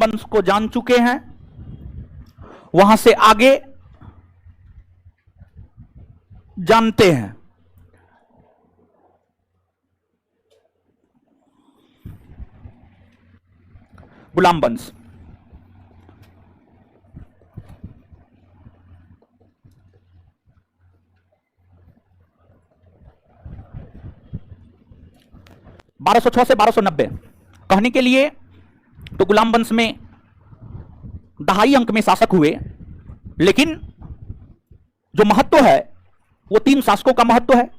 वंश को जान चुके हैं, वहां से आगे जानते हैं। गुलाम वंश, (1206 से 1290) कहने के लिए तो गुलाम वंश में 2.5 अंक में शासक हुए, लेकिन जो महत्व है वो 3 शासकों का महत्व है।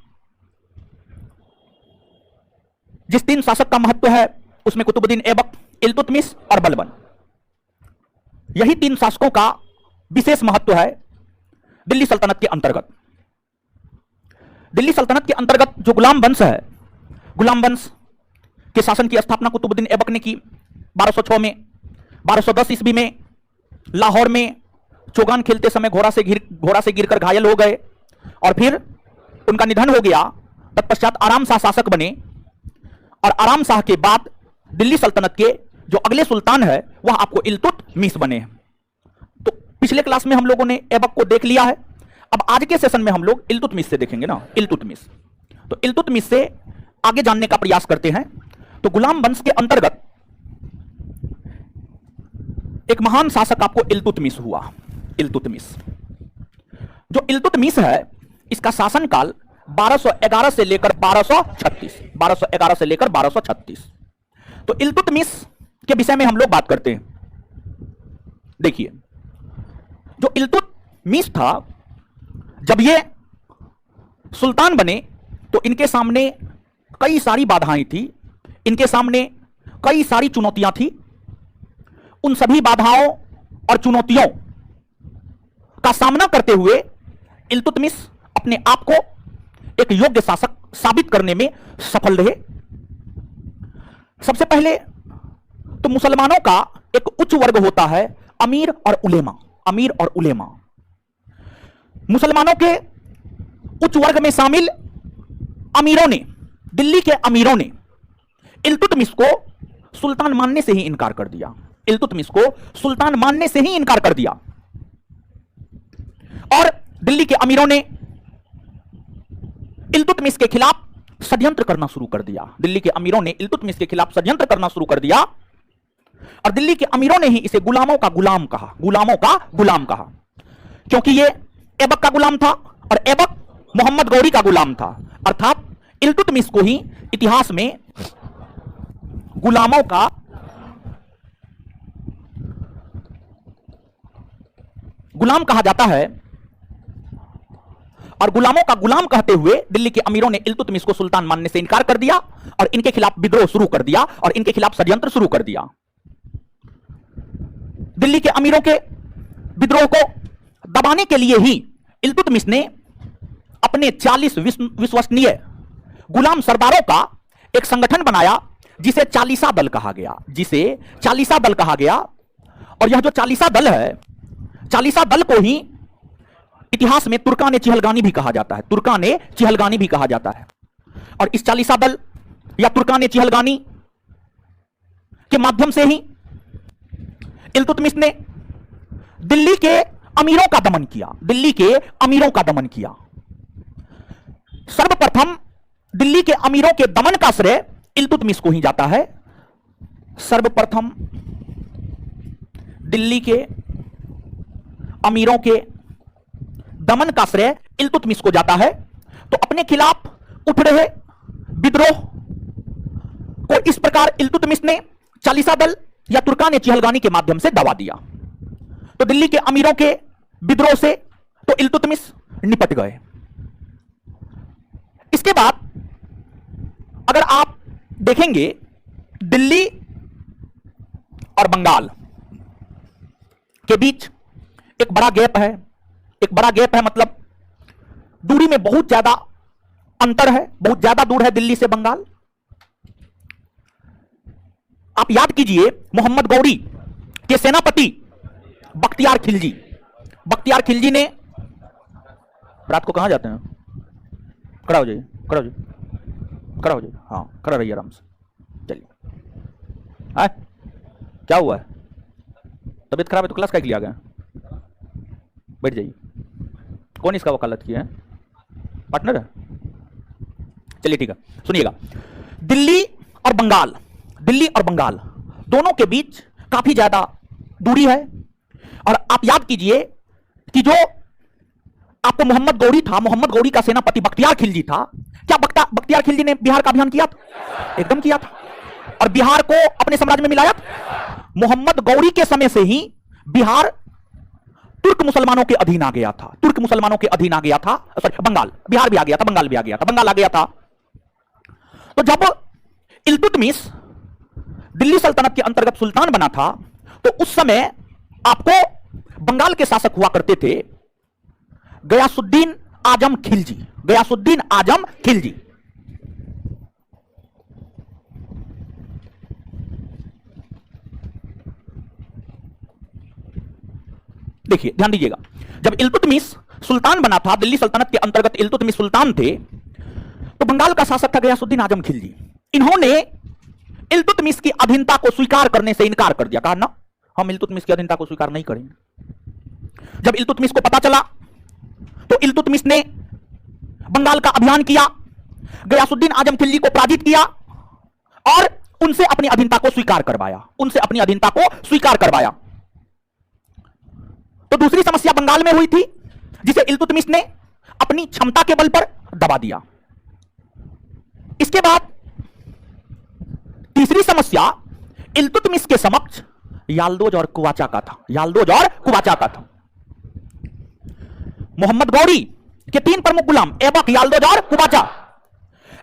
जिस 3 शासक का महत्व है उसमें कुतुबुद्दीन ऐबक, इल्तुतमिश और बलबन, यही 3 शासकों का विशेष महत्व है दिल्ली सल्तनत के अंतर्गत। दिल्ली सल्तनत के अंतर्गत जो गुलाम वंश है, गुलाम वंश के शासन की स्थापना कुतुबुद्दीन ऐबक ने की 1206 में। 1210 ईस्वी में लाहौर में चौगान खेलते समय घोड़ा से गिरकर घायल हो गए और फिर उनका निधन हो गया। तत्पश्चात आराम शाह शासक बने और आराम शाह के बाद दिल्ली सल्तनत के जो अगले सुल्तान है वह आपको इल्तुतमिश बने। तो पिछले क्लास में हम लोगों ने ऐबक को देख लिया है, अब आज के सेशन में हम लोग इल्तुतमिश से देखेंगे ना, इल्तुतमिश। तो इल्तुतमिश से आगे जानने का प्रयास करते हैं। तो गुलाम वंश के अंतर्गत एक महान शासक आपको इल्तुतमिश हुआ। इल्तुतमिश, जो इल्तुतमिश है इसका शासनकाल 1211 से लेकर 1236, 1211 से लेकर 1236। तो इल्तुतमिश के विषय में हम लोग बात करते हैं। देखिए, जो इल्तुतमिश था, जब ये सुल्तान बने तो इनके सामने कई सारी बाधाएं थी, इनके सामने कई सारी चुनौतियां थी। उन सभी बाधाओं और चुनौतियों का सामना करते हुए इल्तुतमिश अपने आप को एक योग्य शासक साबित करने में सफल रहे। सबसे पहले तो मुसलमानों का एक उच्च वर्ग होता है अमीर और उलेमा। अमीर और उलेमा, मुसलमानों के उच्च वर्ग में शामिल अमीरों ने, दिल्ली के अमीरों ने इल्तुतमिश को सुल्तान मानने से ही इनकार कर दिया। इल्तुतमिश को सुल्तान मानने से ही इनकार कर दिया और दिल्ली के अमीरों ने इल्तुतमिश के खिलाफ षड्यंत्र करना शुरू कर दिया। दिल्ली के अमीरों ने इल्तुतमिश के खिलाफ षड्यंत्र करना शुरू कर दिया और दिल्ली के अमीरों ने ही इसे गुलामों का गुलाम कहा। गुलामों का गुलाम कहा क्योंकि ये ऐबक का गुलाम था और ऐबक मोहम्मद गौरी का गुलाम था, अर्थात इल्तुतमिश को ही इतिहास में गुलामों का गुलाम कहा जाता है। और गुलामों का गुलाम कहते हुए दिल्ली के अमीरों ने इल्तुतमिश को सुल्तान मानने से इनकार कर दिया और इनके खिलाफ विद्रोह शुरू कर दिया और इनके खिलाफ षड्यंत्र शुरू कर दिया। दिल्ली के अमीरों के विद्रोह को दबाने के लिए ही इल्तुतमिश ने अपने 40 विश्वसनीय गुलाम सरदारों का एक संगठन बनाया जिसे चालीसा दल कहा गया। जिसे चालीसा दल कहा गया। और यह जो चालीसा दल है, चालीसा दल को ही इतिहास में तुर्कान चिहलगानी भी कहा जाता है। तुर्कान चिहलगानी भी कहा जाता है। और इस चालीसा दल या तुर्कान चिहलगानी के माध्यम से ही इल्तुतमिश ने दिल्ली के अमीरों का दमन किया। दिल्ली के अमीरों का दमन किया। सर्वप्रथम दिल्ली के अमीरों के दमन का श्रेय इल्तुतमिश को ही जाता है। सर्वप्रथम दिल्ली के अमीरों के दमन का श्रेय इल्तुतमिश को जाता है। तो अपने खिलाफ उठ रहे विद्रोह को इस प्रकार इल्तुतमिश ने चालीसा दल या तुर्कान चिहलगानी के माध्यम से दबा दिया। तो दिल्ली के अमीरों के विद्रोह से तो इल्तुतमिश निपट गए। इसके बाद अगर आप देखेंगे, दिल्ली और बंगाल के बीच एक बड़ा गैप है। एक बड़ा गैप है मतलब दूरी में बहुत ज्यादा अंतर है, बहुत ज्यादा दूर है दिल्ली से बंगाल। आप याद कीजिए, मोहम्मद गौरी के सेनापति बख्तियार खिलजी, बख्तियार खिलजी ने, रात को कहां जाते हैं? खड़ा हो जाइए, खड़ा हो जाइए, खड़ा हो जाइए, हाँ खड़ा रहिए आराम से। चलिए, क्या हुआ है? तबीयत खराब है तो क्लास का लिया गया? बैठ जाइए। कौन इसका वकालत किया है? पार्टनर है? चलिए ठीक है, सुनिएगा। दिल्ली और बंगाल, दिल्ली और बंगाल दोनों के बीच काफी ज्यादा दूरी है। और आप याद कीजिए कि जो आपको मोहम्मद गौरी था, मोहम्मद गौरी का सेनापति बख्तियार खिलजी था। क्या बख्तियार खिलजी ने बिहार का अभियान किया था? एकदम किया था। और बिहार को अपने साम्राज्य में मिलाया था। मोहम्मद गौरी के समय से ही बिहार तुर्क मुसलमानों के अधीन आ गया था, तुर्क मुसलमानों के अधीन आ गया था। सॉरी, बंगाल, बिहार भी आ गया था, बंगाल भी आ गया था, बंगाल आ गया था। तो जब इल्तुतमिश दिल्ली सल्तनत के अंतर्गत सुल्तान बना था, तो उस समय आपको बंगाल के शासक हुआ करते थे गयासुद्दीन आजम खिलजी, गयासुद्दीन आजम खिलजी। देखिए, ध्यान दीजिएगा, जब इल्तुतमिश सुल्तान बना था, दिल्ली सल्तनत के अंतर्गत इल्तुतमिश सुल्तान थे, तो बंगाल का शासक था गयासुद्दीन आजम खिलजी। इन्होंने इल्तुतमिश की अधीनता को स्वीकार करने से इनकार कर दिया। कहा ना, हम इल्तुतमिश की अधीनता को स्वीकार नहीं करेंगे। जब इल्तुतमिश को पता चला तो इल्तुतमिश ने बंगाल का अभियान किया, गयासुद्दीन आजम खिलजी को पराजित किया और उनसे अपनी अधीनता को स्वीकार करवाया, उनसे अपनी अधीनता को स्वीकार करवाया। तो दूसरी समस्या बंगाल में हुई थी, जिसे इल्तुतमिश ने अपनी क्षमता के बल पर दबा दिया। इसके बाद तीसरी समस्या इल्तुतमिश के समक्ष याल्दोज और कुवाचा का था, याल्दोज और कुवाचा का था। मोहम्मद गौरी के तीन प्रमुख गुलाम ऐबक, याल्दोज और कुवाचा,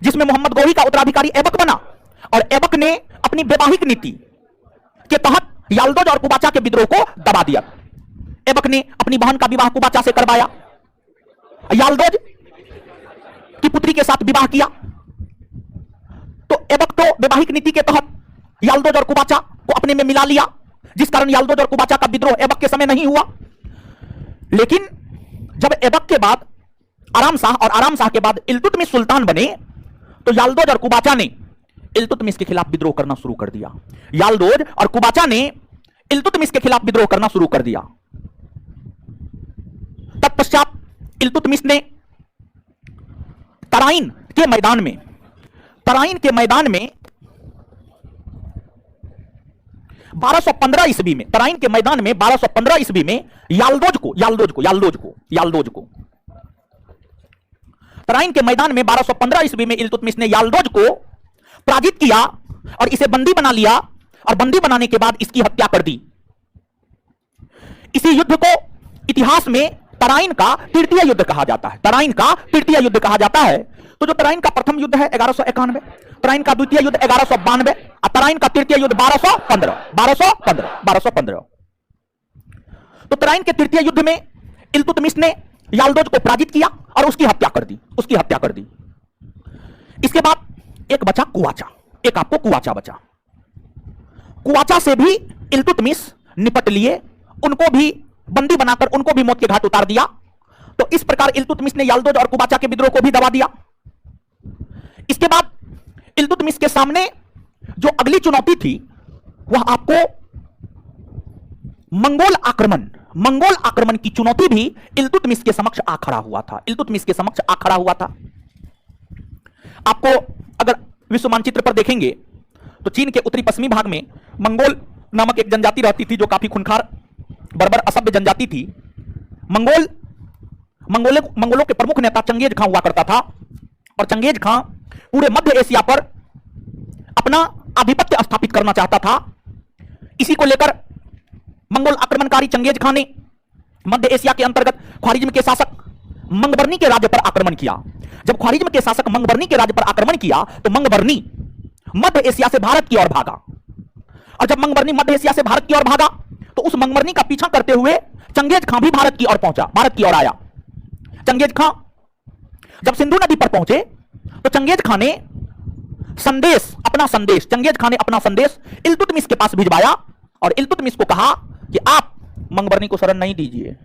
जिसमें मोहम्मद गौरी का उत्तराधिकारी ऐबक बना और ऐबक ने अपनी वैवाहिक नीति के तहत याल्दोज और कुवाचा के विद्रोह को दबा दिया। ऐबक ने अपनी बहन का विवाह कुवाचा से करवाया, याल्दोज की पुत्री के साथ विवाह किया। तो ऐबक तो वैवाहिक नीति के तहत याल्दोज और कुवाचा को अपने में मिला लिया, जिस कारण याल्दोज और कुवाचा का विद्रोह ऐबक के समय नहीं हुआ। लेकिन जब ऐबक के बाद आराम शाह और आराम शाह के बाद इल्तुतमिश सुल्तान बने, तो याल्दोज और कुवाचा ने इल्तुतमिश के खिलाफ विद्रोह करना शुरू कर दिया। याल्दोज और कुवाचा ने इल्तुतमिश के खिलाफ विद्रोह करना शुरू कर दिया। तत्पश्चात इल्तुतमिश ने तराइन के मैदान में 1215 ईस्वी में, तराइन के मैदान में 1215 ईस्वी में याल्दोज को तराइन के मैदान में 1215 ईस्वी में इल्तुतमिश ने याल्दोज को पराजित किया और इसे बंदी बना लिया और बंदी बनाने के बाद इसकी हत्या कर दी। इसी युद्ध को इतिहास में तराइन का तृतीय युद्ध कहा जाता है, तराइन का तृतीय युद्ध कहा जाता है। तो जो तराइन का प्रथम युद्ध है 1191, तराइन का द्वितीय युद्ध 1192 और तराइन का तृतीय युद्ध 1215। तो तराइन के तृतीय युद्ध में इल्तुतमिश ने याल्दोज को पराजित किया और उसकी हत्या कर दी। इसके बाद एक बचा कुवाचा, एक आपको कुवाचा बचा। कुवाचा से भी इल्तुतमिश निपट लिए, उनको भी बंदी बनाकर उनको भी मौत के घाट उतार दिया। तो इस प्रकार इल्तुतमिश ने याल्दोज और कुवाचा के विद्रोह को भी दबा दिया। इसके बाद इल्तुतमिश के सामने जो अगली चुनौती थी वह आपको मंगोल आक्रमण की चुनौती भी इल्तुतमिश के समक्ष आ खड़ा हुआ था। आपको अगर विश्व मानचित्र पर देखेंगे तो चीन के उत्तरी पश्चिमी भाग में मंगोल नामक एक जनजाति रहती थी, जो काफी खूंखार, बर्बर, असभ्य जनजाति थी। मंगोलों के प्रमुख नेता चंगेज खां हुआ करता था और चंगेज खां पूरे मध्य एशिया पर अपना आधिपत्य स्थापित करना चाहता था। इसी को लेकर मंगोल आक्रमणकारी चंगेज खां ने मध्य एशिया के अंतर्गत ख्वारिज्म के शासक मंगबर्नी के राज्य पर आक्रमण किया। जब ख्वारिज्म के शासक मंगबर्नी के राज्य पर आक्रमण किया तो मंगबर्नी मध्य एशिया से भारत की ओर भागा, और जब मंगबर्नी मध्य एशिया से भारत की ओर भागा तो उस मंगबर्नी का पीछा करते हुए चंगेज खां भी भारत की ओर पहुंचा, भारत की ओर आया। चंगेज खां जब सिंधु नदी पर पहुंचे तो चंगेज खां ने अपना संदेश इल्तुतमिश के पास भिजवाया और इल्तुतमिश को कहा कि आप मंगबर्नी को शरण नहीं दीजिए।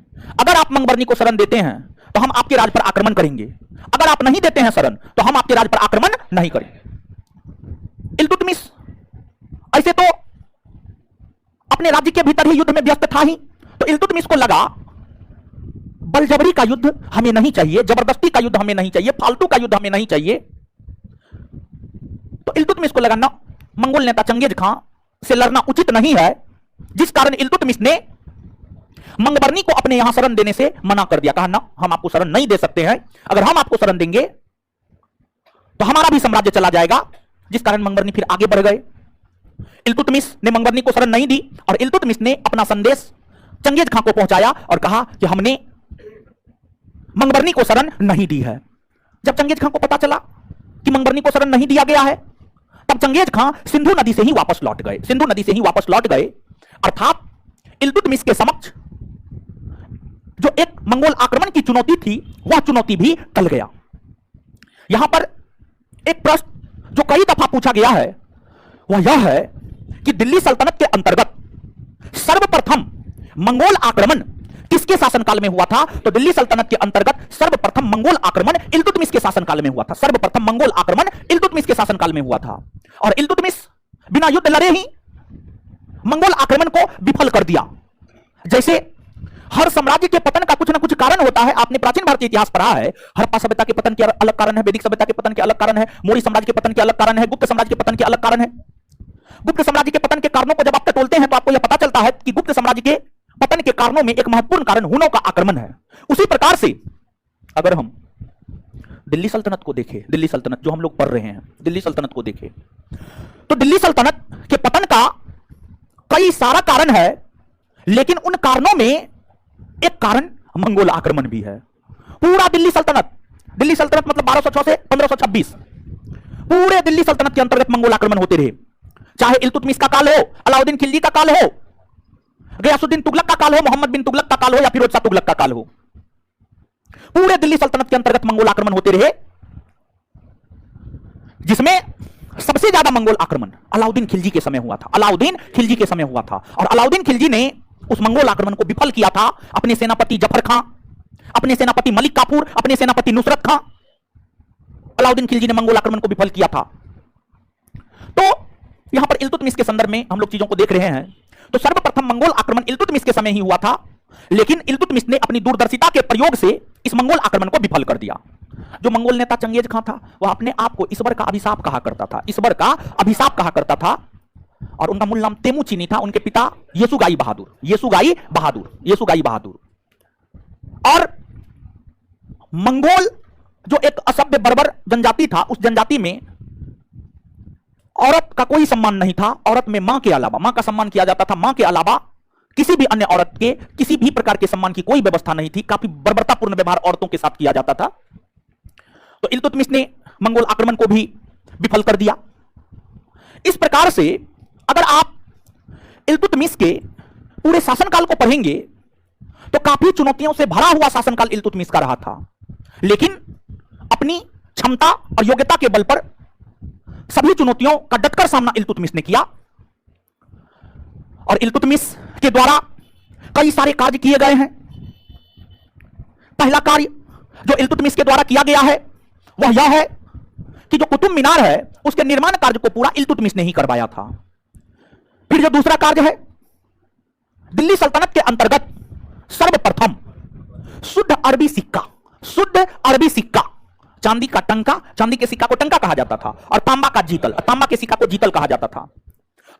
अगर आप मंगबर्नी को शरण देते हैं तो हम आपके राज्य पर आक्रमण करेंगे, अगर आप नहीं देते हैं शरण तो हम आपके राज्य पर आक्रमण नहीं करेंगे। इल्तुतमिश ऐसे तो अपने राज्य के भीतर ही युद्ध में व्यस्त था ही, तो इल्तुतमिश को लगा बलजबरी का युद्ध हमें नहीं चाहिए, जबरदस्ती का युद्ध हमें नहीं चाहिए, फालतू का युद्ध हमें नहीं चाहिए। तो इल्तुतमिश को लगा ना, मंगोल नेता चंगेज खां से लड़ना उचित नहीं है, जिस कारण इल्तुतमिश ने मंगबरनी को अपने यहां शरण देने से मना कर दिया। कहा ना, हम आपको शरण नहीं दे सकते हैं, अगर हम आपको शरण देंगे तो हमारा भी साम्राज्य चला जाएगा, जिस कारण मंगबरनी फिर आगे बढ़ गए। इल्तुतमिश ने मंगबरनी को शरण नहीं दी और इल्तुतमिश ने अपना संदेश चंगेज खां को पहुंचाया और कहा कि हमने मंगबरनी को शरण नहीं दी है। जब चंगेज खां को पता चला कि मंगबरनी को शरण नहीं दिया गया है, तब चंगेज खां सिंधु नदी से ही वापस लौट गए, सिंधु नदी से ही वापस लौट गए, अर्थात इल्तुतमिश के समक्ष जो एक मंगोल आक्रमण की चुनौती थी, वह चुनौती भी टल गया। यहां पर एक प्रश्न जो कई दफा पूछा गया है वह यह है कि दिल्ली सल्तनत के अंतर्गत सर्वप्रथम मंगोल आक्रमण किसके शासनकाल में हुआ था? तो दिल्ली सल्तनत के अंतर्गत सर्वप्रथम मंगोल आक्रमण इल्तुतमिश के शासनकाल में हुआ था। सर्वप्रथम मंगोल आक्रमण इल्तुतमिश के शासनकाल में हुआ था और इल्तुतमिश बिना युद्ध लड़े ही मंगोल आक्रमण को विफल कर दिया। जैसे हर साम्राज्य के पतन का कुछ ना कुछ कारण होता है, आपने प्राचीन भारतीय इतिहास पढ़ा है, हड़प्पा सभ्यता के पतन के अलग कारण है, वैदिक सभ्यता के पतन के अलग कारण है, मौर्य साम्राज्य के पतन के अलग कारण है, गुप्त साम्राज्य के पतन के अलग कारण है। गुप्त साम्राज्य के पतन के कारणों को जब आप टटोलते हैं तो आपको यह पता चलता है कि गुप्त साम्राज्य के पतन के कारणों में एक महत्वपूर्ण कारण हुनों का आक्रमण है। उसी प्रकार से अगर हम दिल्ली सल्तनत को देखें, दिल्ली सल्तनत जो हम लोग पढ़ रहे हैं, दिल्ली सल्तनत को देखें तो दिल्ली सल्तनत के पतन का कई सारा कारण है, लेकिन उन कारणों में एक कारण मंगोल आक्रमण भी है। पूरा दिल्ली सल्तनत मतलब 1206 से 1526 पूरे दिल्ली सल्तनत के अंतर्गत मंगोल आक्रमण होते रहे, चाहे इल्तुतमिश का काल हो, अलाउद्दीन खिलजी का काल हो, गयासुद्दीन तुगलक का काल हो, मोहम्मद बिन तुगलक का काल हो या फिरोज शाह तुगलक का काल हो, पूरे दिल्ली सल्तनत के अंतर्गत मंगोल आक्रमण होते रहे, जिसमें सबसे ज्यादा मंगोल आक्रमण अलाउद्दीन खिलजी के समय हुआ था। अलाउद्दीन खिलजी के समय हुआ था और अलाउद्दीन खिलजी ने उस मंगोल आक्रमण को विफल किया था। अपने सेनापति जफर खां, अपने सेनापति मलिक काफूर, अपने सेनापति नुसरत खां, अलाउद्दीन खिलजी ने मंगोल आक्रमण को विफल किया था। तो यहां पर इल्तुतमिश के संदर्भ में हम लोग चीजों को देख रहे हैं। तो सर्वप्रथम मंगोल आक्रमण इल्तुतमिश के समय ही हुआ था, लेकिन इल्तुतमिश ने अपनी दूरदर्शिता के प्रयोग से इस मंगोल आक्रमण को विफल कर दिया। जो मंगोल नेता चंगेज खां था वह अपने आप को ईश्वर का अभिशाप कहा करता था, ईश्वर का अभिशाप कहा करता था, और उनका मूल नाम तेमुचीनी था। उनके पिता येसुगाई बहादुर। और मंगोल जो एक असभ्य बर्बर जनजाति था, उस जनजाति में औरत का कोई सम्मान नहीं था। औरत में मां के अलावा, मां का सम्मान किया जाता था, मां के अलावा किसी भी अन्य औरत के किसी भी प्रकार के सम्मान की कोई व्यवस्था नहीं थी। काफी बर्बरतापूर्ण व्यवहार औरतों के साथ किया जाता था। तो इल्तुतमिश ने मंगोल आक्रमण को भी विफल कर दिया। इस प्रकार से अगर आप इल्तुतमिश के पूरे शासनकाल को पढ़ेंगे तो काफी चुनौतियों से भरा हुआ शासनकाल इल्तुतमिश का रहा था, लेकिन अपनी क्षमता और योग्यता के बल पर सभी चुनौतियों का डटकर सामना इल्तुतमिश ने किया। और इल्तुतमिश के द्वारा कई सारे कार्य किए गए हैं। पहला कार्य जो इल्तुतमिश के द्वारा किया गया है वह यह है कि जो कुतुब मीनार है उसके निर्माण कार्य को पूरा इल्तुतमिश ने ही करवाया था। फिर जो दूसरा कार्य है, दिल्ली सल्तनत के अंतर्गत सर्वप्रथम शुद्ध अरबी सिक्का, चांदी का टंका, चांदी के सिक्का को टंका कहा जाता था, और तांबा का जीतल, तांबा के सिक्का को जीतल कहा जाता था।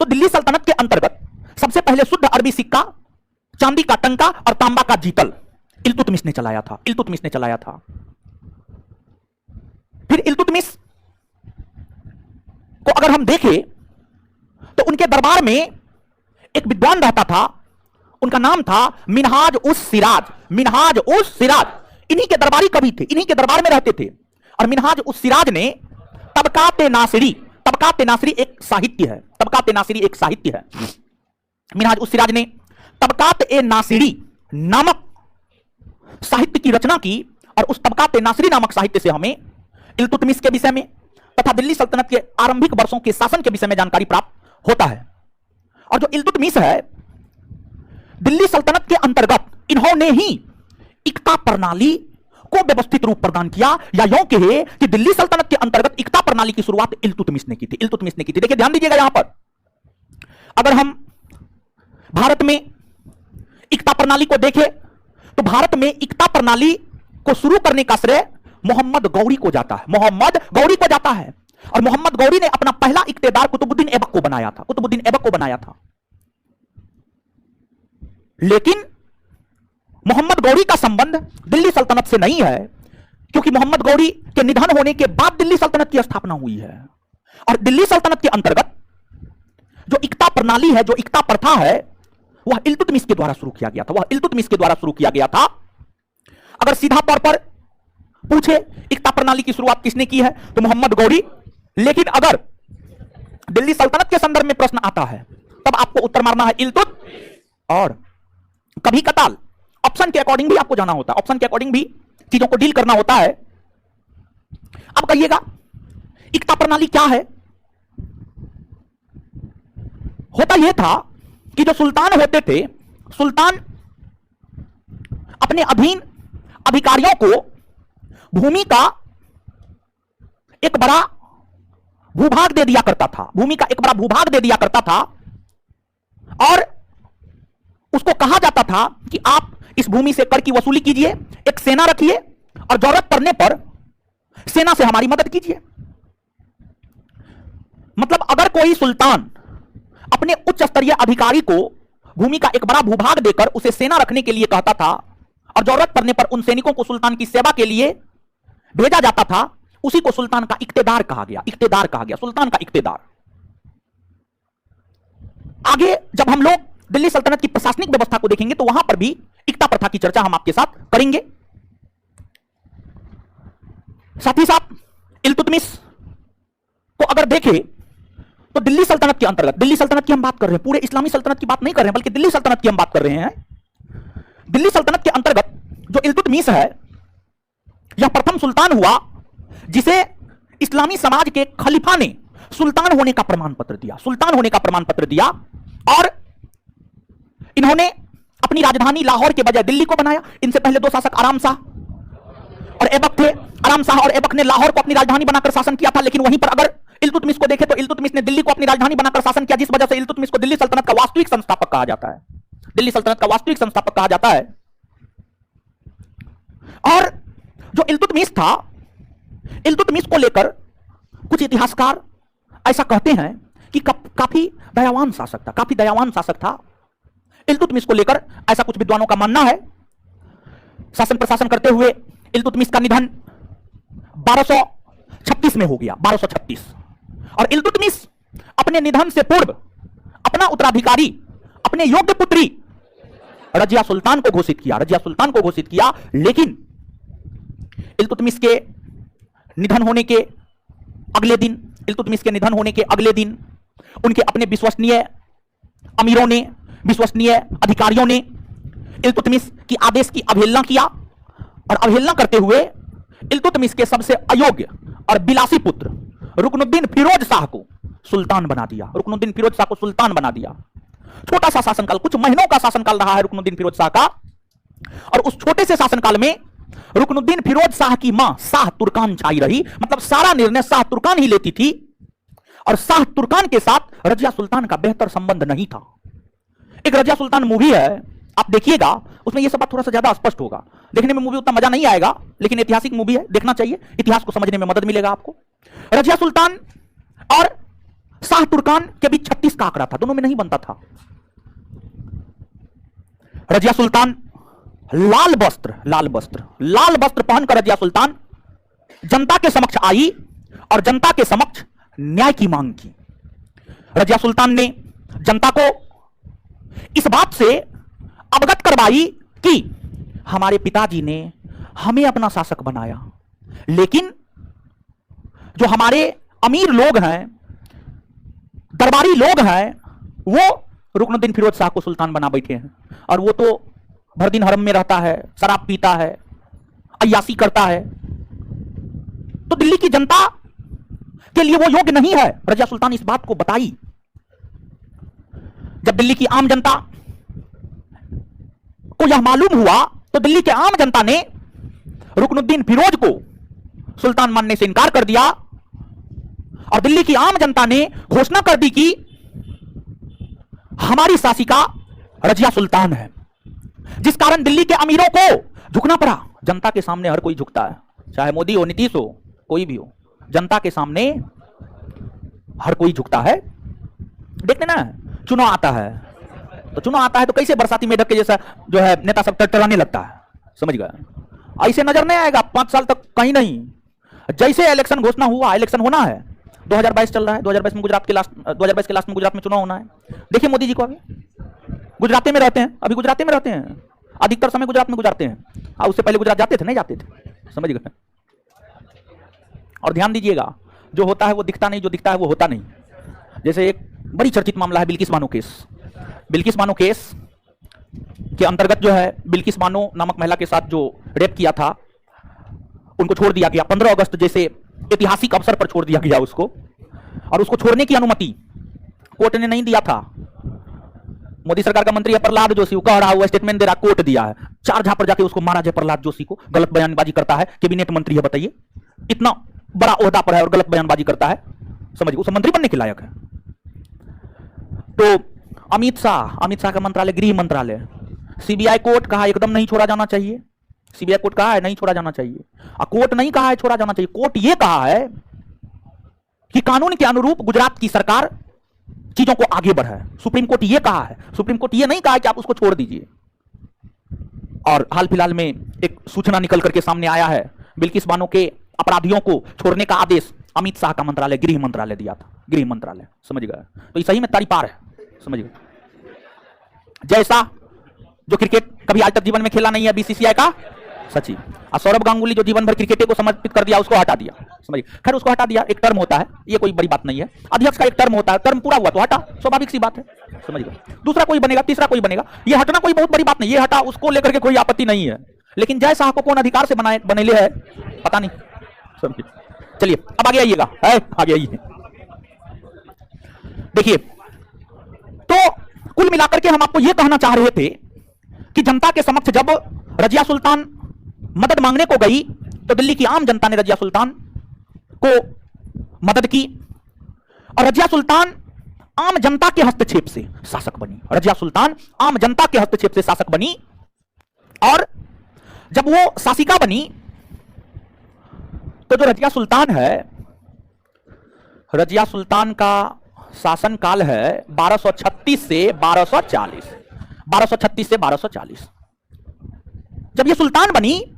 तो दिल्ली सल्तनत के अंतर्गत सबसे पहले शुद्ध अरबी सिक्का, चांदी का टंका और तांबा का जीतल इल्तुतमिश ने चलाया था। फिर इल्तुतमिश को अगर हम देखें तो उनके दरबार में एक विद्वान रहता था, उनका नाम था मिनहाज उस सिराज। इन्हीं के दरबारी कवि थे, इन्हीं के दरबार में रहते थे। और मिनहाज उस सिराज ने तबकात नासिरी एक साहित्य है। मिनहाज उस सिराज ने तबकात नासिरी नामक साहित्य की रचना की, और उस तबकात नासिरी नामक साहित्य से हमें इल्तुतमिश के विषय में तथा दिल्ली सल्तनत के आरंभिक वर्षों के शासन के विषय में जानकारी प्राप्त होता है। और जो इल्तुतमिश है, दिल्ली सल्तनत के अंतर्गत इन्होंने ही इक्ता प्रणाली को व्यवस्थित रूप प्रदान किया, या यूं कहे कि दिल्ली सल्तनत के अंतर्गत इक्ता प्रणाली की शुरुआत इल्तुतमिश ने की थी। देखिए ध्यान दीजिएगा, यहां पर अगर हम भारत में इक्ता प्रणाली को देखे तो भारत में इक्ता प्रणाली को शुरू करने का श्रेय मोहम्मद गौरी को जाता है, मोहम्मद गौरी को जाता है। और मोहम्मद गौरी ने अपना पहला इक्तेदार कुतुबुद्दीन ऐबक को बनाया था, कुतुबुद्दीन ऐबक को बनाया था। लेकिन मोहम्मद गौरी का संबंध दिल्ली सल्तनत से नहीं है, क्योंकि मोहम्मद गौरी के निधन होने के बाद दिल्ली सल्तनत की स्थापना हुई है। और दिल्ली सल्तनत के अंतर्गत जो इक्ता प्रणाली है, जो इक्ता प्रथा है, वह इल्तुतमिश के द्वारा शुरू किया गया था, वह इल्तुतमिश के द्वारा शुरू किया गया था। अगर सीधा तौर पर पूछे इक्ता प्रणाली की शुरुआत किसने की है तो मोहम्मद गौरी। लेकिन अगर दिल्ली सल्तनत के संदर्भ में प्रश्न आता है तब आपको उत्तर मारना है इल्तुत और कभी कताल। ऑप्शन के अकॉर्डिंग भी आपको जाना होता है, ऑप्शन के अकॉर्डिंग भी चीजों को डील करना होता है। अब कहिएगा इक्ता प्रणाली क्या है। होता यह था कि जो सुल्तान होते थे, सुल्तान अपने अधीन अधिकारियों को भूमि का एक बड़ा भूभाग दे दिया करता था, भूमि का एक बड़ा भूभाग दे दिया करता था। और उसको कहा जाता था कि आप इस भूमि से कर की वसूली कीजिए, एक सेना रखिए और जरूरत पड़ने पर सेना से हमारी मदद कीजिए। मतलब अगर कोई सुल्तान अपने उच्च स्तरीय अधिकारी को भूमि का एक बड़ा भूभाग देकर उसे सेना रखने के लिए कहता था और जरूरत पड़ने पर उन सैनिकों को सुल्तान की सेवा के लिए भेजा जाता था, उसी को सुल्तान का इक्तेदार कहा गया, इक्तेदार कहा गया, सुल्तान का इक्तेदार। आगे जब हम लोग दिल्ली सल्तनत की प्रशासनिक व्यवस्था को देखेंगे तो वहां पर भी इक्ता प्रथा की चर्चा हम आपके साथ करेंगे। साथ ही साथ इल्तुतमिश को अगर देखें तो दिल्ली सल्तनत के अंतर्गत, दिल्ली सल्तनत की हम बात कर रहे हैं, पूरे इस्लामी सल्तनत की बात नहीं कर रहे हैं, बल्कि दिल्ली सल्तनत की हम बात कर रहे हैं। दिल्ली सल्तनत के अंतर्गत जो इल्तुतमिश है, यह प्रथम सुल्तान हुआ जिसे इस्लामी समाज के खलीफा ने सुल्तान होने का प्रमाण पत्र दिया, सुल्तान होने का प्रमाण पत्र दिया। और इन्होंने अपनी राजधानी लाहौर के बजाय दिल्ली को बनाया। इनसे पहले दो शासक आराम शाह और ऐबक थे। आराम शाह और ऐबक ने लाहौर को अपनी राजधानी बनाकर शासन किया था, लेकिन वहीं पर अगर इल्तुतमिश को देखें तो इल्तुतमिश ने दिल्ली को अपनी राजधानी बनाकर शासन किया, जिस वजह से इल्तुतमिश को दिल्ली सल्तनत का वास्तविक संस्थापक कहा जाता है, दिल्ली सल्तनत का वास्तविक संस्थापक कहा जाता है। और जो इल्तुतमिश था, इल्तुतमिश को लेकर कुछ इतिहासकार ऐसा कहते हैं कि काफी दयावान शासक था, काफी दयावान शासक था। इल्तुतमिश को लेकर ऐसा कुछ विद्वानों का मानना है। शासन प्रशासन करते हुए इल्तुतमिश का निधन 1236 में हो गया, 1236। और इल्तुतमिश अपने निधन से पूर्व अपना उत्तराधिकारी अपने योग्य पुत्री रजिया सुल्तान को घोषित किया, रजिया सुल्तान को घोषित किया। लेकिन इल्तुतमिश के निधन होने के अगले दिन, इल्तुतमिश के निधन होने के अगले दिन उनके अपने विश्वसनीय अमीरों ने, विश्वसनीय अधिकारियों ने इल्तुतमिश की आदेश की अवहेलना किया और अवहेलना करते हुए इल्तुतमिश के सबसे अयोग्य और बिलासी पुत्र रुकनुद्दीन फिरोज शाह को सुल्तान बना दिया, रुकनुद्दीन फिरोज शाह को सुल्तान बना दिया। छोटा सा शासनकाल, कुछ महीनों का शासनकाल रहा है रुकनुद्दीन फिरोज शाह का। और उस छोटे से शासनकाल में रुकनुद्दीन फिरोज शाह की मां शाह तुर्कान छाई रही, मतलब सारा निर्णय शाह तुर्कान ही लेती थी। और शाह तुर्कान के साथ रजिया सुल्तान का बेहतर संबंध नहीं था। एक रजिया सुल्तान मूवी है, आप देखिएगा, उसमें यह सब बात थोड़ा सा ज्यादा स्पष्ट होगा। देखने में मूवी उतना मजा नहीं आएगा, लेकिन ऐतिहासिक मूवी है, देखना चाहिए, इतिहास को समझने में मदद मिलेगा आपको। रजिया सुल्तान और शाह तुर्कान के बीच 36 का आंकड़ा था, दोनों में नहीं बनता था। रजिया सुल्तान लाल वस्त्र पहनकर रजिया सुल्तान जनता के समक्ष आई और जनता के समक्ष न्याय की मांग की। रजिया सुल्तान ने जनता को इस बात से अवगत करवाई कि हमारे पिताजी ने हमें अपना शासक बनाया, लेकिन जो हमारे अमीर लोग हैं, दरबारी लोग हैं, वो रुकनुद्दीन फिरोज शाह को सुल्तान बना बैठे हैं। और वो तो भर दिन हरम में रहता है, शराब पीता है, अय्यासी करता है, तो दिल्ली की जनता के लिए वो योग्य नहीं है। रजिया सुल्तान इस बात को बताई। जब दिल्ली की आम जनता को यह मालूम हुआ तो दिल्ली के आम जनता ने रुकनुद्दीन फिरोज को सुल्तान मानने से इनकार कर दिया और दिल्ली की आम जनता ने घोषणा कर दी कि हमारी शासिका रजिया सुल्तान है, जिस कारण दिल्ली के अमीरों को झुकना पड़ा। जनता के सामने हर कोई झुकता है, चाहे मोदी हो, नीतीश हो, कोई भी हो, जनता के सामने हर कोई झुकता है। देखते ना, चुनाव आता है तो कैसे बरसाती मेढक के जैसा जो है नेता सब टरटराने लगता है, समझ गए? ऐसे नजर नहीं आएगा 5 साल तक कहीं नहीं। जैसे इलेक्शन घोषणा हुआ, इलेक्शन होना है, 2022 चल रहा है, 2022 में गुजरात के लास्ट में गुजरात में चुनाव होना है। देखिए मोदी जी को, अभी गुजरात में रहते हैं, अधिकतर समय गुजरात में गुजारते हैं। उससे पहले गुजरात जाते थे, नहीं जाते थे, समझ गए? और ध्यान दीजिएगा, जो होता है वो दिखता नहीं, जो दिखता है वो होता नहीं। जैसे एक बड़ी चर्चित मामला है बिल्किस बानो केस। बिल्किस बानो केस के अंतर्गत जो है, बिल्किस बानो नामक महिला के साथ जो रेप किया था, उनको छोड़ दिया गया 15 अगस्त जैसे ऐतिहासिक अवसर पर छोड़ दिया गया उसको। और उसको छोड़ने की अनुमति कोर्ट ने नहीं दिया था। मोदी सरकार का मंत्री है प्रहलाद जोशी, वो कह रहा है, वो स्टेटमेंट दे रहा, कोर्ट दिया है। 4 जहां पर जाके उसको मारा जाए प्रहलाद जोशी को, गलत बयानबाजी करता है, कैबिनेट मंत्री है, बताइए, इतना बड़ा ओहदा पर है और गलत बयानबाजी करता है, समझिए, उसे मंत्री बनने के लायक है। तो अमित शाह का मंत्रालय, गृह मंत्रालय, सीबीआई कोर्ट कहा एकदम नहीं छोड़ा जाना चाहिए। सीबीआई कोर्ट कहा है नहीं छोड़ा जाना चाहिए, और कोर्ट नहीं कहा है छोड़ा जाना चाहिए। कोर्ट यह कहा है कि कानून के अनुरूप गुजरात की सरकार चीजों को आगे बढ़ाए। सुप्रीम कोर्ट यह कहा है, सुप्रीम कोर्ट यह नहीं कहा है कि आप उसको छोड़ दीजिए। और हाल फिलहाल में एक सूचना निकल करके सामने आया है, बिल्किस बानो के अपराधियों को छोड़ने का आदेश अमित शाह का मंत्रालय, गृह मंत्रालय दिया था, गृह मंत्रालय, समझ गए? तो सही में तारी पार है, समझ गए? जैसा जो क्रिकेट कभी आज तक जीवन में खेला नहीं है, बीसीसीआई का सचिव, और सौरभ गांगुली जो जीवन भर क्रिकेट को समर्पित कर दिया, उसको हटा दिया, समझिए? खैर उसको हटा दिया, एक टर्म होता है, ये कोई बड़ी बात नहीं है। अध्यक्ष का एक टर्म होता है, टर्म पूरा हुआ तो हटा, स्वाभाविक सी बात है, समझ गए? दूसरा कोई बनेगा, तीसरा कोई बनेगा, ये हटना कोई बहुत बड़ी बात नहीं, ये हटा, उसको लेकर के कोई आपत्ति नहीं है। लेकिन जय शाह को कौन अधिकार से बनेले है पता नहीं, समझिए? चलिए अब आगे आइएगा, आगे आइए। देखिए, तो कुल मिलाकर के हम आपको यह कहना चाह रहे थे कि जनता के समक्ष जब रजिया सुल्तान मदद मांगने को गई, तो दिल्ली की आम जनता ने रजिया सुल्तान को मदद की, और रजिया सुल्तान आम जनता के हस्तक्षेप से शासक बनी। रजिया सुल्तान आम जनता के हस्तक्षेप से शासक बनी, और जब वो शासिका बनी, तो जो रजिया सुल्तान है, रजिया सुल्तान का शासन काल है 1236 से 1240, 1236 से 1240। जब ये सुल्तान बनी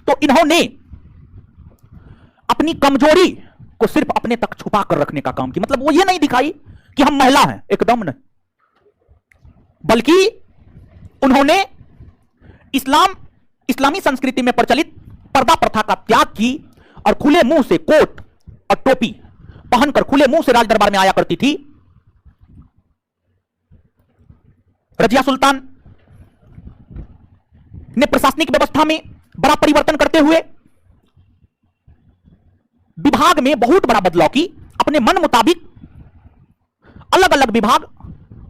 तो इन्होंने अपनी कमजोरी को सिर्फ अपने तक छुपा कर रखने का काम किया। मतलब वो ये नहीं दिखाई कि हम महिला हैं, एकदम नहीं, बल्कि उन्होंने इस्लामी संस्कृति में प्रचलित पर्दा प्रथा का त्याग की, और खुले मुंह से कोट और टोपी पहनकर खुले मुंह से राज दरबार में आया करती थी। रजिया सुल्तान ने प्रशासनिक व्यवस्था में बड़ा परिवर्तन करते हुए विभाग में बहुत बड़ा बदलाव की। अपने मन मुताबिक अलग अलग विभाग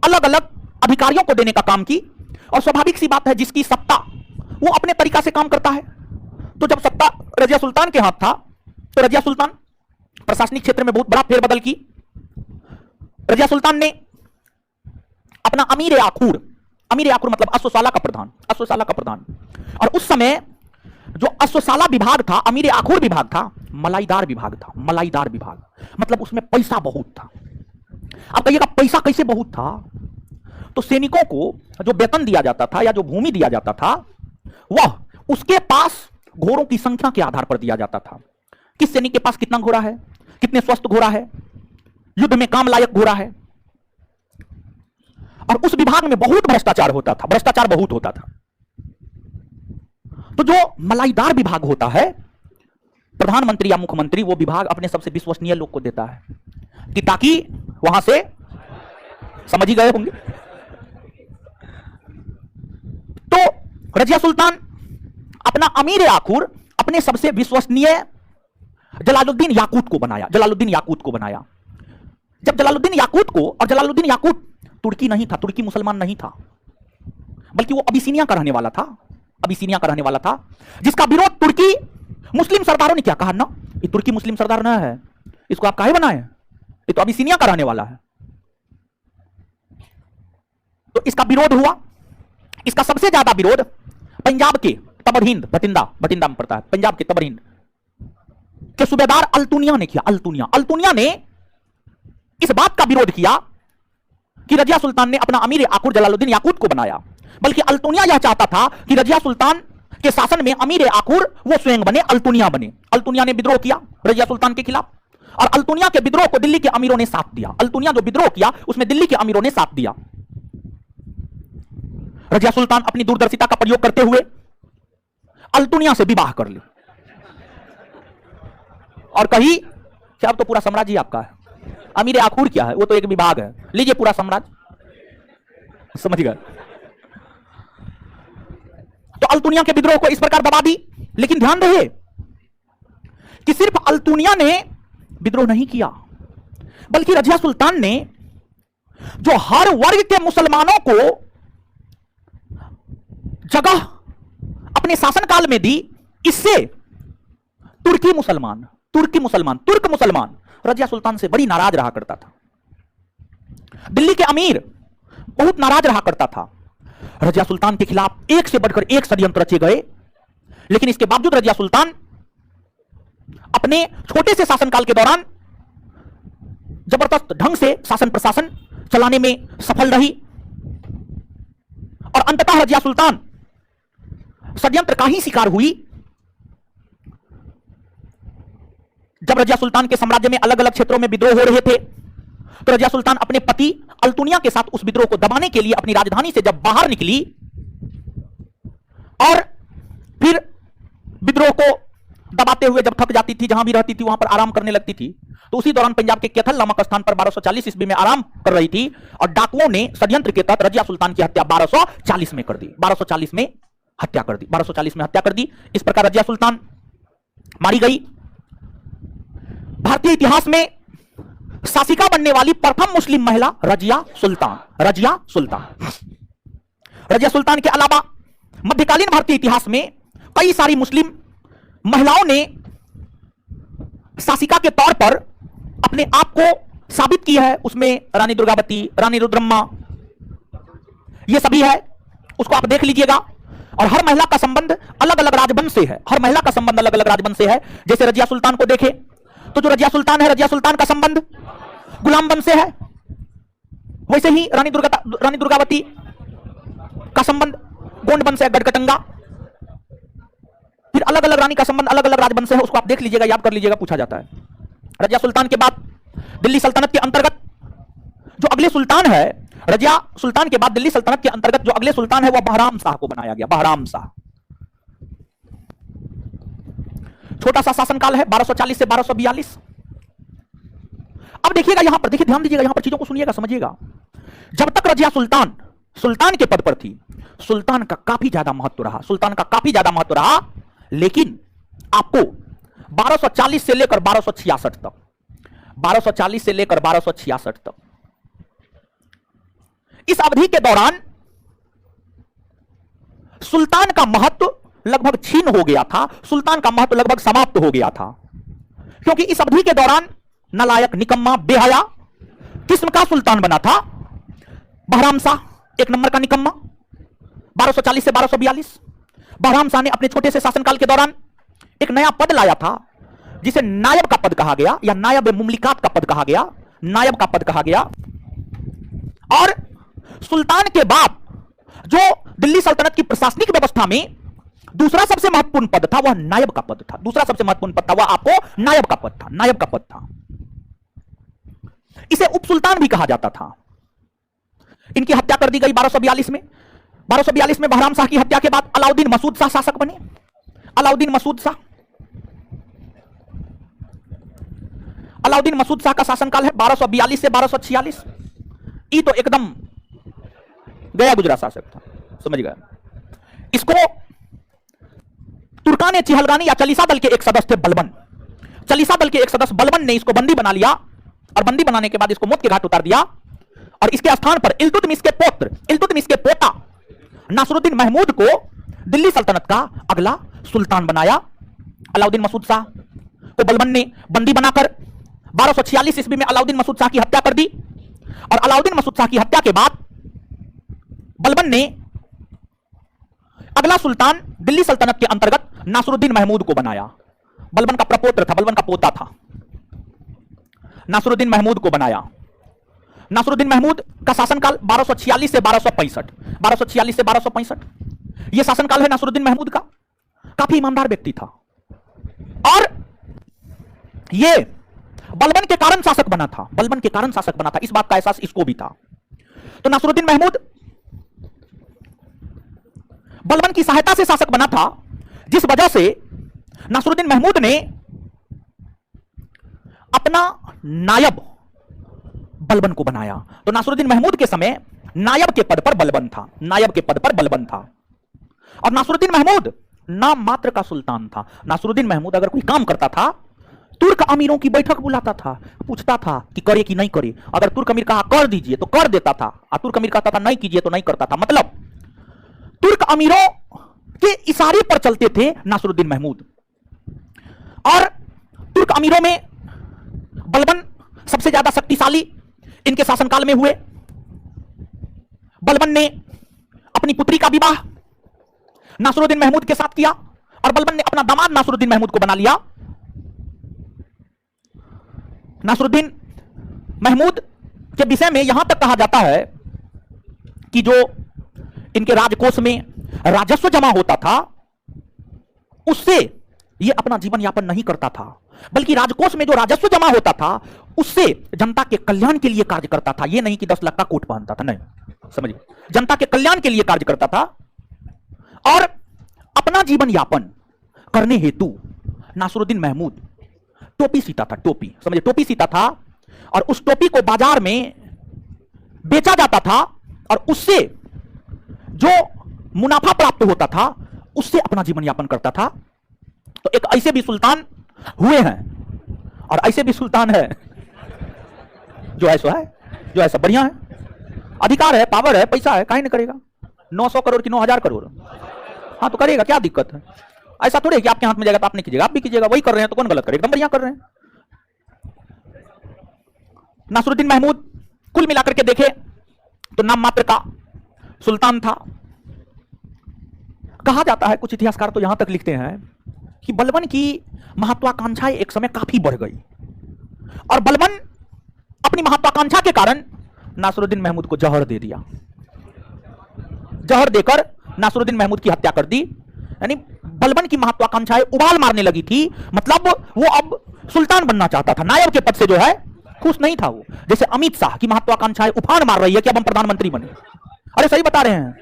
अलग अलग अधिकारियों को देने का काम की, और स्वाभाविक सी बात है, जिसकी सत्ता वो अपने तरीका से काम करता है। तो जब सत्ता रजिया सुल्तान के हाथ था, तो रजिया सुल्तान प्रशासनिक क्षेत्र में बहुत बड़ा फेरबदल की। रजिया सुल्तान ने अपना अमीर आखूर मतलब अश्वशाला का प्रधान, और उस समय जो अश्वशाला विभाग था, अमीर आखूर विभाग था, मलाईदार विभाग, मतलब उसमें पैसा बहुत था। आप कहिएगा पैसा कैसे बहुत था? तो सैनिकों को जो वेतन दिया जाता था या जो भूमि दिया जाता था, वह उसके पास घोड़ों की संख्या के आधार पर दिया जाता था। किस सैनिक के पास कितना घोड़ा है, कितने स्वस्थ घोड़ा है, युद्ध में काम लायक घोड़ा है। और उस विभाग में बहुत भ्रष्टाचार होता था। तो जो मलाईदार विभाग होता है, प्रधानमंत्री या मुख्यमंत्री वो विभाग अपने सबसे विश्वसनीय लोग को देता है, कि ताकि वहां से, समझ ही गए होंगे। तो रजिया सुल्तान अपना अमीर आखूर अपने सबसे विश्वसनीय जलालुद्दीन याकूत को बनाया। जब जलालुद्दीन याकूत तुर्की नहीं था, तुर्की मुसलमान नहीं था, बल्कि वो अबिसीनिया का रहने वाला था, जिसका विरोध तुर्की मुस्लिम सरदारों ने क्या कहा ना, ये तुर्की मुस्लिम सरदार ना है, इसको आप काहे बनाए, ये तो अबिसीनिया का रहने वाला है। तो इसका विरोध हुआ। इसका सबसे ज्यादा विरोध पंजाब के तबरहिंद, बठिंडा में पड़ता है, पंजाब के तबरहिंद के सूबेदार अल्तुनिया ने किया। अल्तुनिया ने इस बात का विरोध किया कि रजिया सुल्तान ने अपना अमीर आकुर जलालुद्दीन याकूत को बनाया, बल्कि अल्तुनिया यह चाहता था कि रजिया सुल्तान के शासन में अमीर आकुर वो स्वयं बने, अल्तुनिया बने। अल्तुनिया ने विद्रोह किया रजिया सुल्तान के खिलाफ, और अल्तुनिया के विद्रोह को दिल्ली के अमीरों ने साथ दिया। अल्तुनिया जो विद्रोह किया उसमें दिल्ली के अमीरों ने साथ दिया। रजिया सुल्तान अपनी दूरदर्शिता का प्रयोग करते हुए अल्तुनिया से विवाह कर ली और कही कि अब तो पूरा साम्राज्य ही आपका है, अमीर आकुर क्या है, वो तो एक विभाग है, लीजिए पूरा साम्राज्य। समझ गए? तो अल्तुनिया के विद्रोह को इस प्रकार दबा दी। लेकिन ध्यान रहे कि सिर्फ अल्तुनिया ने विद्रोह नहीं किया, बल्कि रजिया सुल्तान ने जो हर वर्ग के मुसलमानों को जगह अपने शासनकाल में दी, इससे तुर्क मुसलमान रजिया सुल्तान से बड़ी नाराज रहा करता था। दिल्ली के अमीर बहुत नाराज रहा करता था। रजिया सुल्तान के खिलाफ एक से बढ़कर एक षड्यंत्र रचे गए, लेकिन इसके बावजूद रजिया सुल्तान अपने छोटे से शासनकाल के दौरान जबरदस्त ढंग से शासन प्रशासन चलाने में सफल रही, और अंततः रजिया सुल्तान षड्यंत्र का ही शिकार हुई। जब रजिया सुल्तान के साम्राज्य में अलग अलग क्षेत्रों में विद्रोह हो रहे थे, तो रजिया सुल्तान अपने पति अल्तुनिया के साथ उस विद्रोह को दबाने के लिए अपनी राजधानी से जब बाहर निकली और फिर विद्रोह को दबाते हुए जब थक जाती थी, जहां भी रहती थी वहां पर आराम करने लगती थी, तो उसी दौरान पंजाब के कैथल नामक स्थान पर 1240 ईस्वी में आराम कर रही थी और डाकुओं ने षड्यंत्र के तहत रजिया सुल्तान की हत्या 1240 में कर दी। 1240 में हत्या कर दी। इस प्रकार रजिया सुल्तान मारी गई। भारतीय इतिहास में शासिका बनने वाली प्रथम मुस्लिम महिला रजिया सुल्तान के अलावा मध्यकालीन भारतीय इतिहास में कई सारी मुस्लिम महिलाओं ने शासिका के तौर पर अपने आप को साबित किया है। उसमें रानी दुर्गावती, रानी रुद्रम्मा, ये सभी है, उसको आप देख लीजिएगा। और हर महिला का संबंध अलग अलग राजवंश से है। जैसे रजिया सुल्तान को देखें तो जो रजिया सुल्तान है, रजिया सुल्तान का संबंध गुलाम वंश से है। वैसे ही रानी दुर्गावती का संबंध गोंड वंश से, गढ़कटंगा। फिर अलग अलग रानी का संबंध अलग अलग राजवंश से है, उसको आप देख लीजिएगा, याद कर लीजिएगा, पूछा जाता है। रजिया सुल्तान के बाद दिल्ली सल्तनत के अंतर्गत जो अगले सुल्तान है, रजिया सुल्तान के बाद दिल्ली सल्तनत के अंतर्गत जो अगले सुल्तान है वह बहराम शाह को बनाया गया। बहराम शाह छोटा सा शासनकाल है, 1240 से 1242। अब देखिएगा यहां पर, देखिए ध्यान दीजिएगा, यहां पर चीजों को सुनिएगा, समझिएगा। जब तक रजिया सुल्तान के पद पर थी, सुल्तान का काफी ज्यादा महत्व रहा, लेकिन आपको 1240 से लेकर 1266 तक इस अवधि के दौरान सुल्तान का महत्व लगभग छीन हो गया था, सुल्तान का महत्व लगभग समाप्त हो गया था। क्योंकि इस अवधि के दौरान नालायक, निकम्मा, बेहया किस्म का सुल्तान बना था बहराम शाह, एक नंबर का निकम्मा। 1240 से 1242 बहराम शाह ने अपने छोटे से शासनकाल के दौरान एक नया पद लाया था, जिसे नायब का पद कहा गया, या नायब मुमलिकात का पद कहा गया, नायब का पद कहा गया। और सुल्तान के बाद जो दिल्ली सल्तनत की प्रशासनिक व्यवस्था में दूसरा सबसे महत्वपूर्ण पद था, वह नायब का पद था। दूसरा सबसे महत्वपूर्ण पद था वह आपको नायब का पद था। इसे उप सुल्तान भी कहा जाता था। इनकी हत्या कर दी गई 1242 में। 1242 में बहराम शाह की हत्या के बाद अलाउद्दीन मसूद शाह शासक बने। अलाउद्दीन मसूद शाह का शासनकाल है 1242 से 1246। ये तो एकदम गया गुजरा शासक था, समझ गया। इसको तुर्कान चिहलगानी या चलीसा दल के एक सदस्य थे बलबन, चलीसा दल के एक सदस्य बलबन ने इसको बंदी बना लिया, और बंदी बनाने के बाद इसको मौत के घाट उतार दिया, और इसके स्थान पर इल्तुतमिश के पोता नासरुद्दीन महमूद को दिल्ली सल्तनत का अगला सुल्तान बनाया। अलाउद्दीन मसूद शाह को बलबन ने बंदी बनाकर 1246 ईस्वी में अलाउद्दीन मसूद शाह की हत्या कर दी, और अलाउद्दीन मसूद शाह की हत्या के बाद बलबन ने अगला सुल्तान दिल्ली सल्तनत के अंतर्गत नासरुद्दीन महमूद को बनाया। बलबन का प्रपोत्र था, बलबन का पोता था, नासरुद्दीन महमूद को बनाया। नासरुद्दीन महमूद का शासनकाल 1246 से 1265, 1246 से 1265 यह शासनकाल है नासरुद्दीन महमूद का। काफी ईमानदार व्यक्ति था और यह बलबन के कारण शासक बना था, बलबन के कारण शासक बना था, इस बात का एहसास इसको भी था। तो नासरुद्दीन महमूद बलबन की सहायता से शासक बना था, जिस वजह से नासरुद्दीन महमूद ने अपना नायब बलबन को बनाया। तो नासरुद्दीन महमूद के समय नायब के पद पर बलबन था, नायब के पद पर बलबन था। और नासरुद्दीन महमूद नाम मात्र का सुल्तान था। नासरुद्दीन महमूद अगर कोई काम करता था, तुर्क अमीरों की बैठक बुलाता था, पूछता था कि करे कि नहीं करे। अगर तुर्क अमीर कहा कर दीजिए तो कर देता था, और तुर्क अमीर कहता था नहीं कीजिए तो नहीं करता था। मतलब तुर्क अमीरों के इशारे पर चलते थे नासरुद्दीन महमूद। और तुर्क अमीरों में बलबन सबसे ज्यादा शक्तिशाली इनके शासनकाल में हुए। बलबन ने अपनी पुत्री का विवाह नासरुद्दीन महमूद के साथ किया और बलबन ने अपना दामाद नासरुद्दीन महमूद को बना लिया। नासरुद्दीन महमूद के विषय में यहां तक कहा जाता है कि जो इनके राजकोष में राजस्व जमा होता था, उससे ये अपना जीवन यापन नहीं करता था, बल्कि राजकोष में जो राजस्व जमा होता था उससे जनता के कल्याण के लिए कार्य करता था। ये नहीं कि 10 लाख का कोट पहनता था, नहीं, समझिए, जनता के कल्याण के लिए कार्य करता था। और अपना जीवन यापन करने हेतु नासरुद्दीन महमूद टोपी सीता था, टोपी, समझिए, टोपी सीता था और उस टोपी को बाजार में बेचा जाता था और उससे जो मुनाफा प्राप्त होता था उससे अपना जीवन यापन करता था। तो एक ऐसे भी सुल्तान हुए हैं और ऐसे भी सुल्तान है जो ऐसा है, जो ऐसा बढ़िया है, अधिकार है, पावर है, पैसा है, काहे नहीं करेगा। 900 करोड़ की 9000 करोड़, हाँ तो करेगा, क्या दिक्कत है। ऐसा थोड़ी है कि आपके हाथ में जाएगा तो आप नहीं कीजिएगा, आप भी कीजिएगा, वही कर रहे हैं तो कौन गलत करेगा, एकदम बढ़िया कर रहे हैं। नासरुद्दीन महमूद कुल मिलाकर के देखे तो नाम मात्र का सुल्तान था। कहा जाता है, कुछ इतिहासकार तो यहां तक लिखते हैं कि बलबन की महत्वाकांक्षाएं एक समय काफी बढ़ गई और बलबन अपनी महत्वाकांक्षा के कारण नासरुद्दीन महमूद को जहर दे दिया। जहर देकर नासरुद्दीन महमूद की हत्या कर दी। यानी बलबन की महत्वाकांक्षाएं उबाल मारने लगी थी, मतलब वो अब सुल्तान बनना चाहता था, नायब के पद से जो है खुश नहीं था वो। जैसे अमित शाह की महत्वाकांक्षाएं उफान मार रही है कि अब हम प्रधानमंत्री बने। अरे सही बता रहे हैं,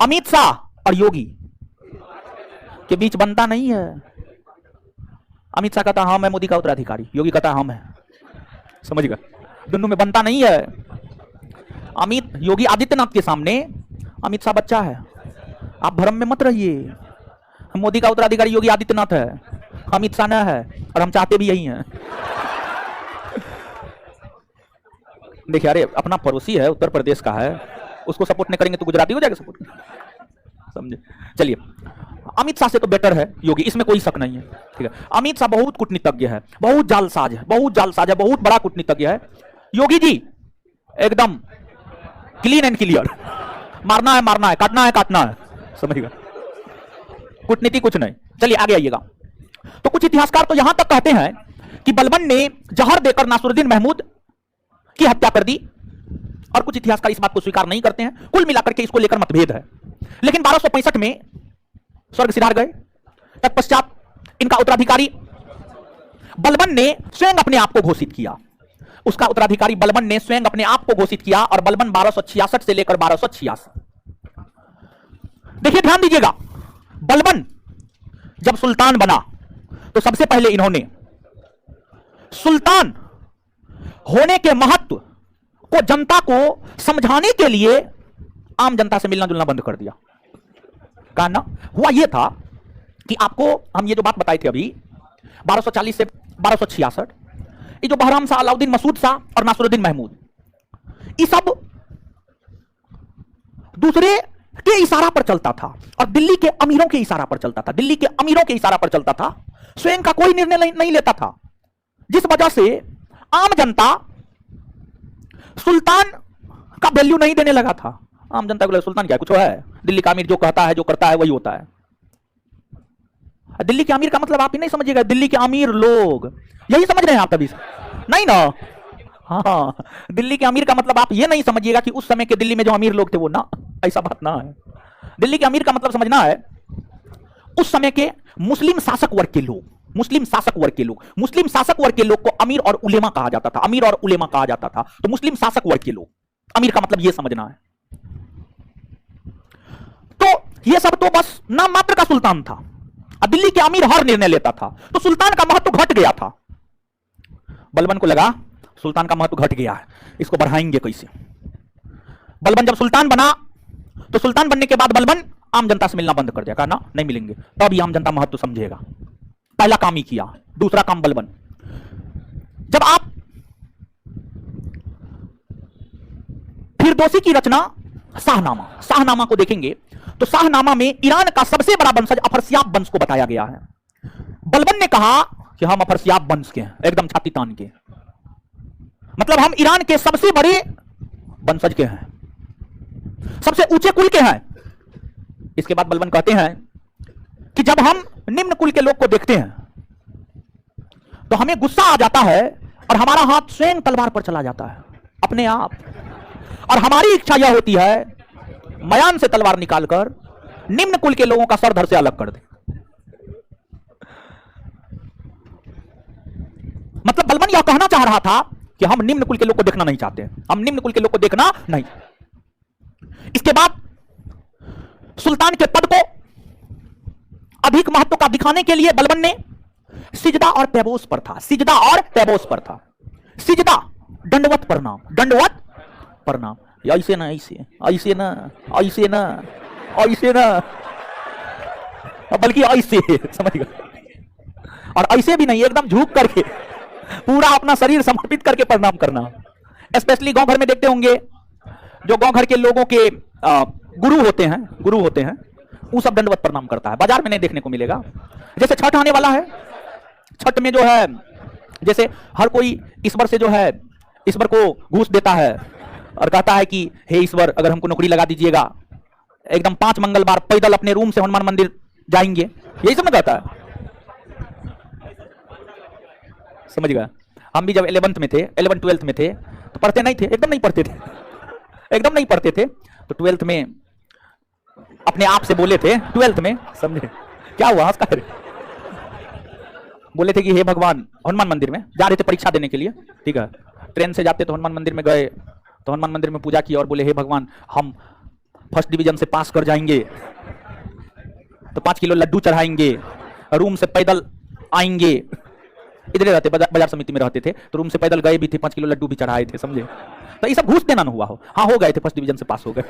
अमित शाह और योगी के बीच बनता नहीं है। अमित शाह कहता हाँ मैं मोदी का उत्तराधिकारी, योगी कहता हम है, समझ गए, दोनों में बनता नहीं है। योगी आदित्यनाथ के सामने अमित शाह बच्चा है, आप भ्रम में मत रहिए। मोदी का उत्तराधिकारी योगी आदित्यनाथ है, अमित शाह न है, और हम चाहते भी यही हैं। देखिए, अरे अपना पड़ोसी है, उत्तर प्रदेश का है, उसको सपोर्ट नहीं करेंगे तो गुजराती हो जाएगा सपोर्ट, समझे। चलिए, अमित शाह से तो बेटर है योगी, इसमें कोई शक नहीं है, ठीक है। अमित शाह बहुत कूटनीतिज्ञ है, बहुत जालसाज है, बहुत जालसाज है, बहुत बड़ा कूटनीतिज्ञ है। योगी जी एकदम क्लीन एंड क्लियर, मारना है मारना है, काटना है काटना है, समझिएगा, कूटनीति कुछ नहीं। चलिए आगे आइएगा। तो कुछ इतिहासकार तो यहां तक कहते हैं कि बलबन ने जहर देकर नासरुद्दीन महमूद की हत्या कर दी, और कुछ इतिहासकार इस बात को स्वीकार नहीं करते हैं। कुल मिलाकर के इसको लेकर मतभेद है। लेकिन 1265 में स्वर्ग सिधार गए। तत्पश्चात इनका उत्तराधिकारी बलबन ने स्वयं अपने आप को घोषित किया। उसका उत्तराधिकारी बलबन ने स्वयं अपने आप को घोषित किया, और बलबन 1266 से लेकर 1286। देखिए, ध्यान दीजिएगा, बलबन जब सुल्तान बना तो सबसे पहले इन्होंने सुल्तान होने के महत्व को जनता को समझाने के लिए आम जनता से मिलना जुलना बंद कर दिया। कहा ना, हुआ यह था कि आपको हम ये जो बात बताई थी अभी 1240 से 1266, ये जो बहराम शाह, अलाउद्दीन मसूद शाह और नासरुद्दीन महमूद, ये सब दूसरे के इशारा पर चलता था और दिल्ली के अमीरों के इशारा पर चलता था, दिल्ली के अमीरों के इशारा पर चलता था, स्वयं का कोई निर्णय नहीं लेता था। जिस वजह से आम जनता सुल्तान का वैल्यू नहीं देने लगा था, आम जनता को लगा सुल्तान क्या कुछ है, दिल्ली का अमीर जो कहता है जो करता है वही होता है। दिल्ली के अमीर का मतलब आप ही नहीं समझिएगा, दिल्ली के अमीर लोग, यही समझ रहे हैं आप तभी से नहीं ना। हाँ, दिल्ली के अमीर का मतलब आप ये नहीं समझिएगा कि उस समय के दिल्ली में जो अमीर लोग थे वो ना, ऐसा बात ना है। दिल्ली के अमीर का मतलब समझना है उस समय के मुस्लिम शासक वर्ग के लोग, मुस्लिम शासक वर्ग के लोग, मुस्लिम शासक वर्ग के लोग को अमीर और उलेमा कहा जाता था, अमीर और उलेमा कहा जाता था। तो मुस्लिम शासक वर्ग के लोग, अमीर का मतलब यह समझना है। तो यह सब तो बस नाम मात्र का सुल्तान था, दिल्ली के अमीर हर निर्णय लेता था, तो सुल्तान का महत्व घट गया था। बलबन को लगा सुल्तान का महत्व घट गया है, इसको बढ़ाएंगे कैसे। बलबन जब सुल्तान बना तो सुल्तान बनने के बाद बलबन आम जनता से मिलना बंद कर दिया, कहा ना नहीं मिलेंगे, तब ये आम जनता महत्व समझेगा। पहला काम ही किया। दूसरा काम बलबन, जब आप फिरदौसी की रचना शाहनामा, शाहनामा को देखेंगे तो शाहनामा में ईरान का सबसे बड़ा वंशज अफरसियाब वंश को बताया गया है। बलबन ने कहा कि हम अफरसियाब वंश के हैं, एकदम छाती तान के, मतलब हम ईरान के सबसे बड़े वंशज के हैं, सबसे ऊंचे कुल के हैं। इसके बाद बलबन कहते हैं कि जब हम निम्न कुल के लोग को देखते हैं तो हमें गुस्सा आ जाता है और हमारा हाथ स्वयं तलवार पर चला जाता है अपने आप, और हमारी इच्छा यह होती है मयान से तलवार निकालकर निम्न कुल के लोगों का सर धड़ से अलग कर दे। मतलब बलबन यह कहना चाह रहा था कि हम निम्न कुल के लोग को देखना नहीं चाहते, हम निम्न कुल के लोग को देखना नहीं। इसके बाद सुल्तान के पद को अधिक महत्व का दिखाने के लिए बलबन ने सिजदा और पैबोस पर था, सिजदा और पैबोस पर था। सिजदा दंडवत प्रणाम, दंडवत प्रणाम, ऐसे ना ऐसे, ऐसे ना ऐसे ना ऐसे ना, बल्कि ऐसे, समझ गए, और ऐसे भी नहीं, एकदम झुक करके पूरा अपना शरीर समर्पित करके प्रणाम करना। स्पेशली गांव घर में देखते होंगे जो गांव घर के लोगों के गुरु होते हैं वो सब दंडवत प्रणाम करता है। बाजार में नहीं देखने को मिलेगा। जैसे छठ आने वाला है, छठ में जो है जैसे हर कोई ईश्वर से जो है ईश्वर को घूस देता है और कहता है कि हे ईश्वर अगर हमको नौकरी लगा दीजिएगा, एकदम 5 मंगलवार पैदल अपने रूम से हनुमान मंदिर जाएंगे, यही सब ना कहता है। समझ गया। हम भी जब 11th में थे, 11 12th में थे तो पढ़ते नहीं थे, एकदम नहीं पढ़ते थे, एकदम नहीं पढ़ते थे। तो 12th में अपने आप से बोले थे, 12th में, समझे क्या हुआ, हंस कर बोले थे कि हे भगवान, हनुमान मंदिर में जा रहे थे परीक्षा देने के लिए, ठीक है, ट्रेन से जाते तो हनुमान मंदिर में गए, तो हनुमान मंदिर में पूजा की और बोले हे भगवान हम फर्स्ट डिवीजन से पास कर जाएंगे तो 5 किलो लड्डू चढ़ाएंगे, रूम से पैदल आएंगे। इधर रहते, बाजार समिति में रहते थे, तो रूम से पैदल गए भी थे, 5 किलो लड्डू भी चढ़ाए थे, समझे। तो ये सब घूस देना न हुआ हो, हाँ हो गए थे, फर्स्ट डिवीजन से पास हो गए,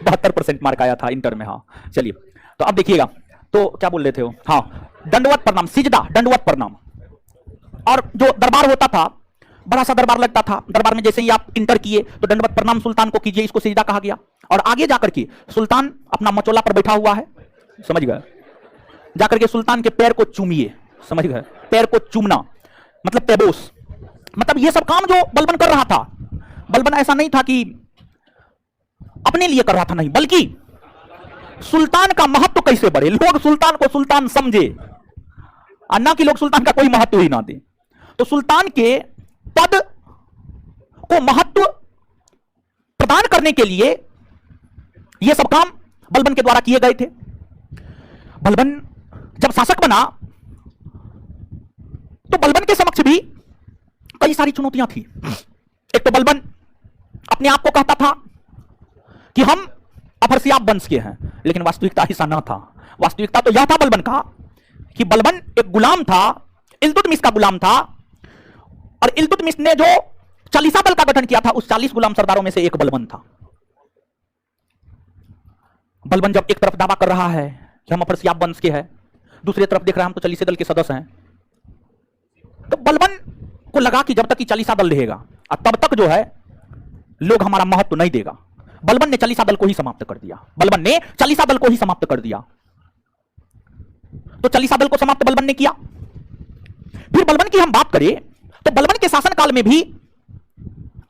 72% मार्क आया था इंटर में। हाँ चलिए, तो अब देखिएगा, तो क्या बोल रहे थे वो, हाँ दंडवत प्रणाम, सिजदा दंडवत प्रणाम। और जो दरबार होता था, बड़ा सा दरबार लगता था, दरबार में जैसे ही आप इंटर किए तो दंडवत प्रणाम सुल्तान को कीजिए, इसको सिजदा कहा गया। और आगे जाकर के सुल्तान अपना मचोला पर बैठा हुआ है, समझ गए, जाकर के सुल्तान के पैर को चूमिए, समझ गए, पैर को चूमना मतलब पैबोस। मतलब ये सब काम जो बलबन कर रहा था, बलबन ऐसा नहीं था कि अपने लिए कर रहा था, नहीं, बल्कि सुल्तान का महत्व कैसे बढ़े, लोग सुल्तान को सुल्तान समझे, और ना कि लोग सुल्तान का कोई महत्व ही ना दे। तो सुल्तान के पद को महत्व प्रदान करने के लिए यह सब काम बलबन के द्वारा किए गए थे। बलबन जब शासक बना तो बलबन के समक्ष भी कई सारी चुनौतियां थी। एक तो बलबन अपने आप को कहता था कि हम अफरसियाब वंश के हैं, लेकिन वास्तविकता ऐसा ना था। वास्तविकता तो यह था बलबन का कि बलबन एक गुलाम था, इल्तुतमिश का गुलाम था, और इल्तुतमिश ने जो चालीसा दल का गठन किया था उस 40 गुलाम सरदारों में से एक बलबन था। बलबन जब एक तरफ दावा कर रहा है कि हम अफरसियाब वंश के हैं, दूसरी तरफ देख रहा है हम तो चालीसा दल के सदस्य हैं, तो बलबन को लगा कि जब तक कि चालीसा दल रहेगा और तब तक जो है लोग हमारा महत्व नहीं देगा। बलबन ने चालीसा दल को ही समाप्त कर दिया, बलबन ने चालीसा दल को ही समाप्त कर दिया। तो चालीसा दल को समाप्त बलबन ने किया। फिर बलबन की हम बात करें तो बलबन के शासनकाल में भी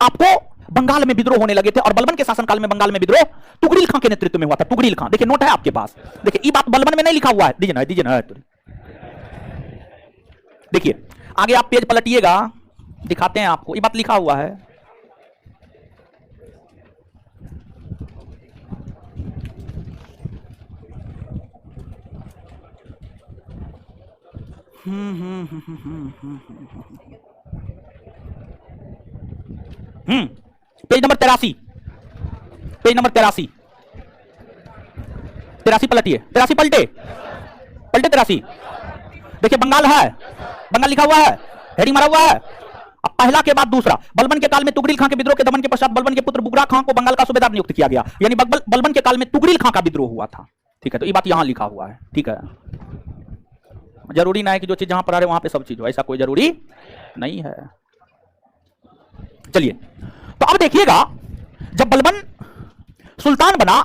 आपको बंगाल में विद्रोह होने लगे थे और बलबन के शासनकाल में बंगाल में विद्रोह तुगरिल खां के नेतृत्व में हुआ था। तुगरिल खां, देखिए नोट है आपके पास, देखिए ये बात बलबन में नहीं लिखा हुआ है, दीजिए ना। देखिए आगे आप पेज पलटिएगा, दिखाते हैं आपको, ये बात लिखा हुआ है। पेज नंबर 83, पेज नंबर 83, 83 पलटिए, 83 पलटे 83। देखिए बंगाल है, बंगाल लिखा हुआ है, हेडिंग मारा हुआ है। अब पहला के बाद दूसरा, बलबन के काल में तुगरिल खां के विद्रोह के दमन के पश्चात बलबन के पुत्र बुगरा खां को बंगाल का सूबेदार नियुक्त किया गया, यानी बलबन के काल में तुगरिल खां का विद्रोह हुआ था। ठीक है, तो ये बात यहां लिखा हुआ है। ठीक है, जरूरी ना है कि जो चीज जहां पर आ रहे वहां पे सब चीज हो, ऐसा कोई जरूरी नहीं है। चलिए, तो अब देखिएगा, जब बलबन सुल्तान बना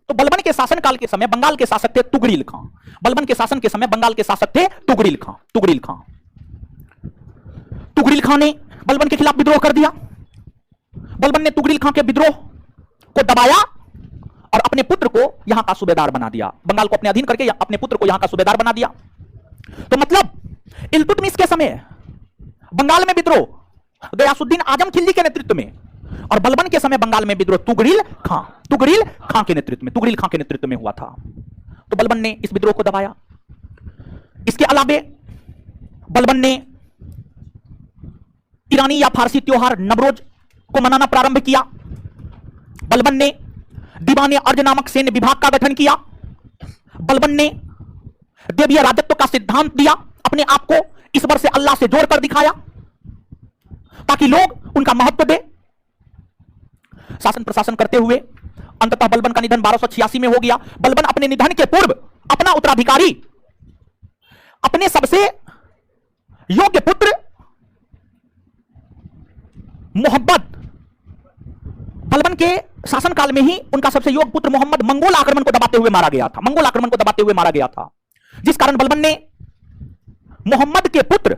तो बलबन के शासनकाल के समय बंगाल के शासक थे तुगरिल खां। बलबन के शासन के समय बंगाल के शासक थे तुगरिल खां। तुगरिल खां ने बलबन के खिलाफ विद्रोह कर दिया। बलबन ने तुगरिल खां के विद्रोह को दबाया और अपने पुत्र को यहां का सूबेदार बना दिया। बंगाल को अपने अधीन करके अपने पुत्र को यहां का सूबेदार बना दिया। तो मतलब इल्तुतमिश के समय बंगाल में विद्रोह गयासुद्दीन आजम खिलजी के नेतृत्व में, और बलबन के समय बंगाल में विद्रोह तुगरिल खां के नेतृत्व में हुआ था। तो बलबन ने इस विद्रोह को दबाया। इसके अलावे बलबन ने ईरानी या फारसी त्योहार नवरोज को मनाना प्रारंभ किया। बलबन ने दीवाने अर्ज नामक सैन्य विभाग का गठन किया। बलबन ने देवीय राजत्व का सिद्धांत दिया, अपने आप को ईश्वर से, अल्लाह से जोड़कर दिखाया ताकि लोग उनका महत्व दे। शासन प्रशासन करते हुए अंततः बलबन का निधन 1286 में हो गया। बलबन अपने निधन के पूर्व अपना उत्तराधिकारी, अपने सबसे योग्य पुत्र मोहम्मद, बलबन के शासनकाल में ही उनका सबसे योग्य पुत्र मोहम्मद मंगोल आक्रमण को दबाते हुए मारा गया था। मंगोल आक्रमण को दबाते हुए मारा गया था, जिस कारण बलबन ने मोहम्मद के पुत्र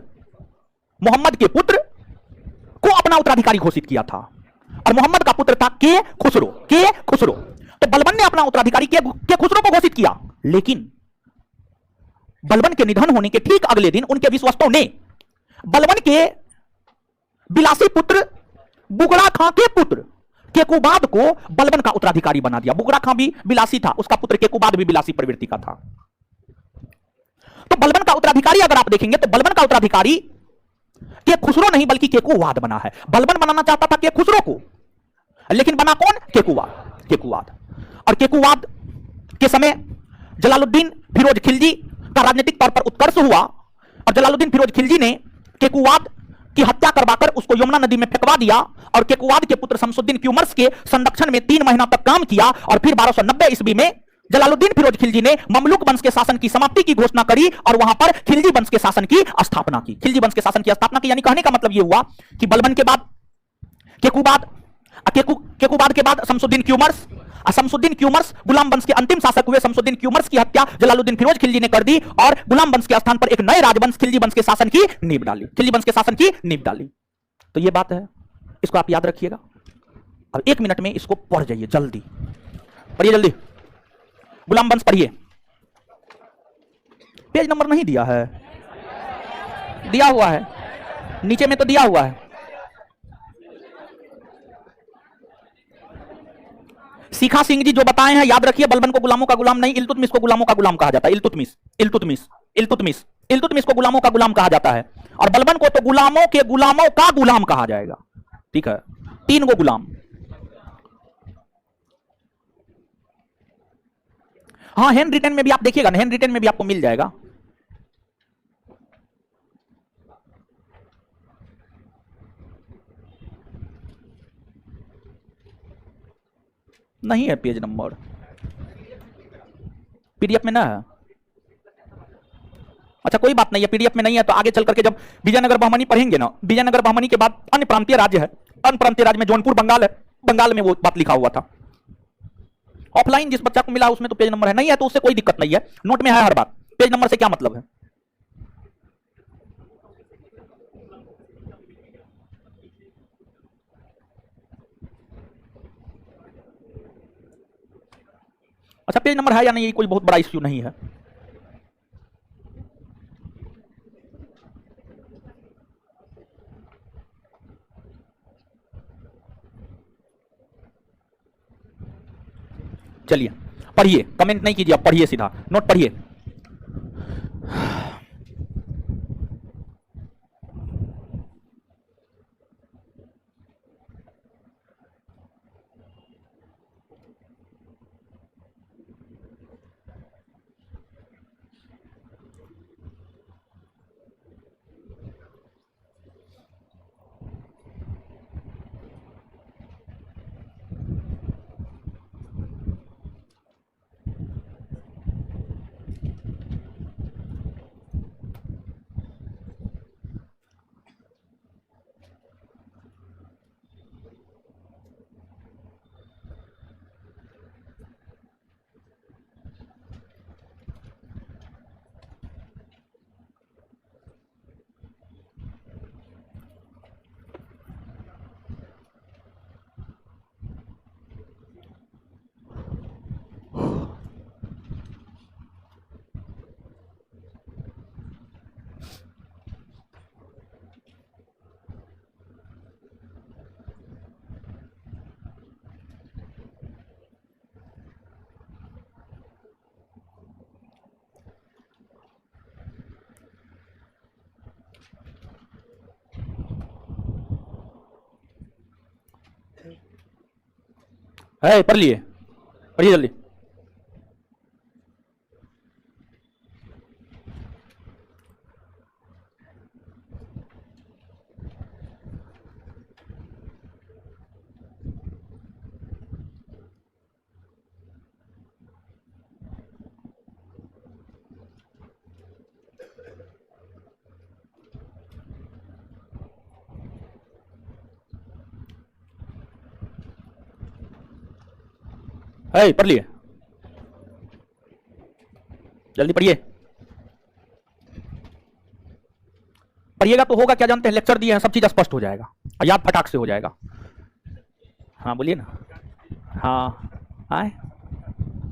को अपना उत्तराधिकारी घोषित किया था। और मोहम्मद का पुत्र था के खुसरो। तो बलबन ने अपना उत्तराधिकारी के खुसरो को घोषित किया, लेकिन बलबन के निधन होने के ठीक अगले दिन उनके विश्वस्तों ने बलबन के बिलासी पुत्र बुगड़ा खां के पुत्र केकुबाद को बलबन का उत्तराधिकारी बना दिया। बुगड़ा खां भी बिलासी था, उसका पुत्र केकुबाद भी बिलासी प्रवृत्ति का था। तो बलबन का उत्तराधिकारी अगर आप देखेंगे तो बलबन का उत्तराधिकारी के खुसरो नहीं बल्कि केकुवाद बना है। बलबन बनाना चाहता था के खुसरो को, लेकिन बना कौन? केकुवाद। और केकुवाद के समय जलालुद्दीन फिरोज खिलजी का राजनीतिक तौर पर उत्कर्ष हुआ और जलालुद्दीन फिरोज खिलजी ने केकुवाद की हत्या करवाकर उसको यमुना नदी में फेंकवा दिया और केकुवाद के पुत्र शमसुद्दीन क्यूमर्स के संरक्षण में 3 महीना तक काम किया और फिर 1290 ईस्वी में जलालुद्दीन फिरोज खिलजी ने ममलूक वंश के शासन की समाप्ति की घोषणा करी और वहां पर खिलजी वंश के शासन की स्थापना की। खिलजी वंश के शासन की स्थापना की, यानी कहने का मतलब यह हुआ कि बलबन के बाद केकुबाद के बाद शमसुद्दीन क्यूमर्स गुलाम वंश के अंतिम शासक हुए। शमसुद्दीन क्यूमर्स की हत्या जलालुद्दीन फिरोज खिलजी ने कर दी और गुलाम वंश के स्थान पर एक नए राजवंश खिलजी वंश के शासन की नींव डाली। तो यह बात है, इसको आप याद रखिएगा। अब 1 मिनट में इसको पढ़ जाइए, जल्दी पढ़िए, जल्दी गुलाम वंश पढ़िए। पेज नंबर नहीं दिया है, दिया हुआ है नीचे में, तो दिया हुआ है। सीखा सिंह जी जो बताए हैं याद रखिए, बलबन को गुलामों का गुलाम नहीं, इल्तुतमिश को गुलामों का गुलाम कहा जाता है। इल्तुतमिश को गुलामों का गुलाम कहा जाता है और बलबन को तो गुलामों के गुलामों का गुलाम कहा जाएगा। ठीक है, 3 गो गुलाम। हाँ, हैंड रिटन में भी आप देखिएगा ना, हैंड रिटन में भी आपको मिल जाएगा। नहीं है पेज नंबर, पीडीएफ में ना है। अच्छा कोई बात नहीं है, पीडीएफ में नहीं है तो आगे चल करके जब विजयनगर बहमनी पढ़ेंगे ना, विजयनगर बहमनी के बाद अन्य प्रांतीय राज्य है, अन्य प्रांतीय राज्य में जौनपुर बंगाल है, बंगाल में वो बात लिखा हुआ था। ऑफलाइन जिस बच्चा को मिला उसमें तो पेज नंबर है, नहीं है तो उससे कोई दिक्कत नहीं है, नोट में है हर बात। पेज नंबर से क्या मतलब है? अच्छा पेज नंबर है या नहीं, कोई बहुत बड़ा इश्यू नहीं है। चलिए पढ़िए, कमेंट नहीं कीजिए, आप पढ़िए, सीधा नोट पढ़िए। है पढ़ लिए, पढ़िए जल्दी। है पढ़ लिए, जल्दी पढ़िए। पढ़िएगा तो होगा क्या जानते हैं, लेक्चर दिए हैं, सब चीज स्पष्ट हो जाएगा और याद फटाक से हो जाएगा। हाँ बोलिए ना। हाँ आए,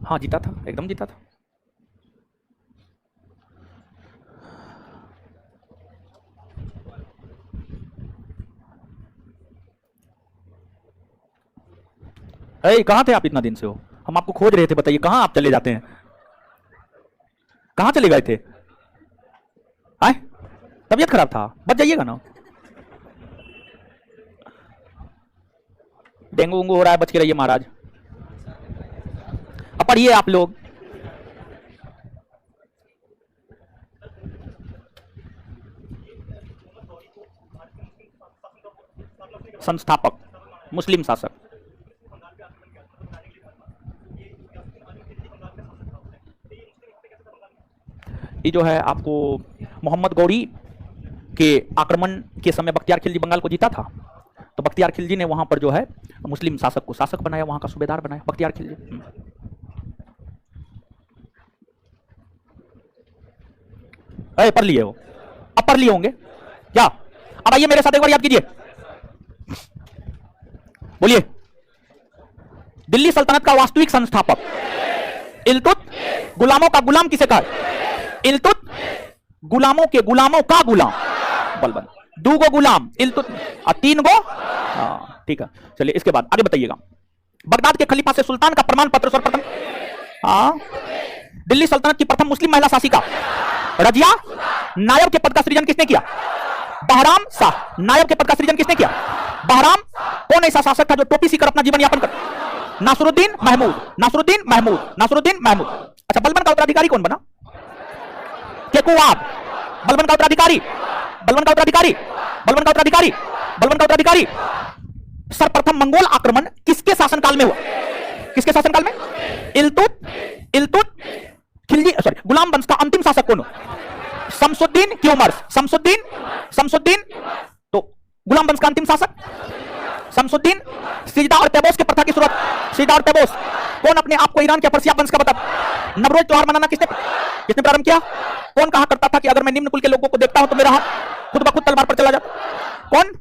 हाँ जीता था, एकदम जीता था। अरे कहाँ थे आप इतना दिन से हो, हम आपको खोज रहे थे, बताइए कहाँ आप चले जाते हैं, कहाँ चले गए थे? आए तबीयत खराब था, बच जाइएगा ना। डेंगू उंगू हो रहा है, बच के रहिए महाराज। अब पढ़िए आप लोग। संस्थापक, मुस्लिम शासक। ये जो है आपको मोहम्मद गौरी के आक्रमण के समय बख्तियार खिलजी बंगाल को जीता था, तो बख्तियार खिलजी ने वहां पर जो है मुस्लिम शासक को शासक बनाया, वहां का सूबेदार बनाया बख्तियार खिलजी। अरे पढ़ लिए हो, अब पढ़ लिए होंगे क्या? अब आइए मेरे साथ एक बार याद कीजिए, बोलिए। दिल्ली सल्तनत का वास्तविक संस्थापक इल्तुत, गुलामों का गुलाम किसे कहा? इल्तुत, गुलामों के गुलामों का गुलाम बलबन, दो गो गुलाम इल्तुत और तीन गो। हाँ ठीक है, चलिए इसके बाद आगे बताइएगा। बगदाद के खलीफा से सुल्तान का प्रमाण पत्र सर्वप्रथम। हाँ, दिल्ली सल्तनत की प्रथम मुस्लिम महिला शासिका रजिया नायब के पद का सृजन किसने किया? बहराम शाह। नायब के पद का सृजन किसने किया? बहराम। कौन ऐसा शासक था जो टोपी सीकर अपना जीवन यापन कर? नासरुद्दीन महमूद। नासरुद्दीन महमूद, नासरुद्दीन महमूद। अच्छा, बलबन का उत्तराधिकारी कौन बना? केकुवाब। बलबन का उत्तराधिकारी, बलबन का उत्तराधिकारी, बलबन का उत्तराधिकारी, बलबन का उत्तराधिकारी। सर्वप्रथम मंगोल आक्रमण किसके शासनकाल में हुआ? किसके शासनकाल में? इल्तुत, इल्तुत खिलजी, सॉरी, गुलाम वंश का अंतिम शासक कौन? शमसुद्दीन की उमर, शमसुद्दीन, शमसुद्दीन। तो गुलाम वंश का अंतिम शासक शमसुद्दीन। सिजदा और पेबोस की प्रथा की शुरुआत, सिजदा और पेबोस। कौन अपने आप को ईरान के पर्सिया वंश का बता? नवरोज त्योहार मनाना किसने किसने प्रारंभ किया? कौन कहा करता था कि अगर मैं निम्न कुल के लोगों को देखता हूं तो मेरा हाथ खुद ब खुद तलवार पर चला जाता? कौन?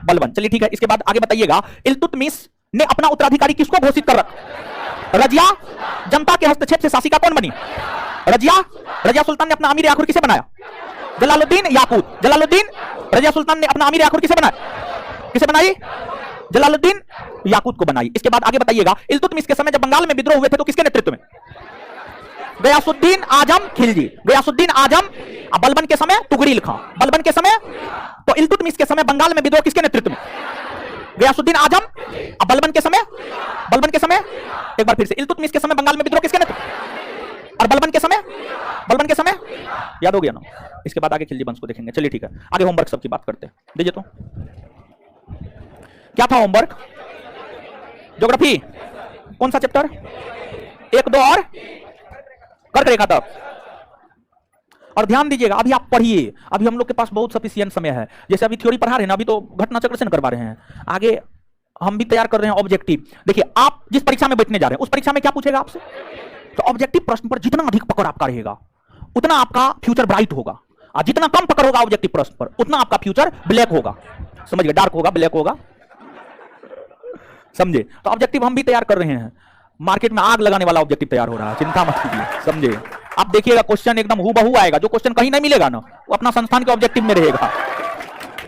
बलबन। चलिए ठीक है, इसके बाद आगे बताइएगा। इल्तुतमिश ने अपना उत्तराधिकारी किसको घोषित कर रखा? रजिया जनता के हस्तक्षेप से शासिका कौन बनी? रजिया सुल्तान ने अपना अमीर आखिर किसे बनाया? जलालुद्दीन याकूत। रजिया सुल्तान ने अपना अमीर आखिर किसे बनाई? जलालुद्दीन याकूत को बनाई। इसके बाद आगे बताइएगा, इल्तुतमिश के समय जब बंगाल में विद्रोह हुए थे तो किसके नेतृत्व में? गयासुद्दीन आजम खिलजी। गयासुद्दीन आजम। बलबन के समय तुगरील खां। बलबन के समय। तो इल्तुतमिश के समय बंगाल में विद्रोह किसके नेतृत्व में? गयासुद्दीन आजम। बलबन के समय एक बार फिर से, इल्तुतमिश के समय बंगाल में विद्रोह किसके नेतृत्व? और बलबन के समय याद हो गया ना? इसके बाद आगे खिलजी वंश को देखेंगे। चलिए ठीक है, आगे होमवर्क सबकी बात करते हैं। दीजिए तो क्या था होमवर्क? ज्योग्राफी कौन सा चैप्टर? 1, 2 और कर्क रेखा तक। और ध्यान दीजिएगा, अभी आप पढ़िए, अभी हम लोग के पास बहुत सफिशिएंट समय है। जैसे अभी थ्योरी पढ़ा रहे हैं ना, अभी तो घटना चक्र से करवा रहे हैं, आगे हम भी तैयार कर रहे हैं ऑब्जेक्टिव। देखिए, आप जिस परीक्षा में बैठने जा रहे हैं उस परीक्षा में क्या पूछेगा आपसे? तो ऑब्जेक्टिव प्रश्न पर जितना अधिक पकड़ आपका रहेगा उतना आपका फ्यूचर ब्राइट होगा, और जितना कम पकड़ होगा ऑब्जेक्टिव प्रश्न पर उतना आपका फ्यूचर ब्लैक होगा। समझ गए? डार्क होगा, ब्लैक होगा, समझे? तो ऑब्जेक्टिव हम भी तैयार कर रहे हैं, मार्केट में आग लगाने वाला ऑब्जेक्टिव तैयार हो रहा है, चिंता मत कीजिए, समझे? आप देखिएगा क्वेश्चन एकदम हूबहू आएगा, जो क्वेश्चन कहीं नहीं मिलेगा ना वो अपना संस्थान के ऑब्जेक्टिव में रहेगा।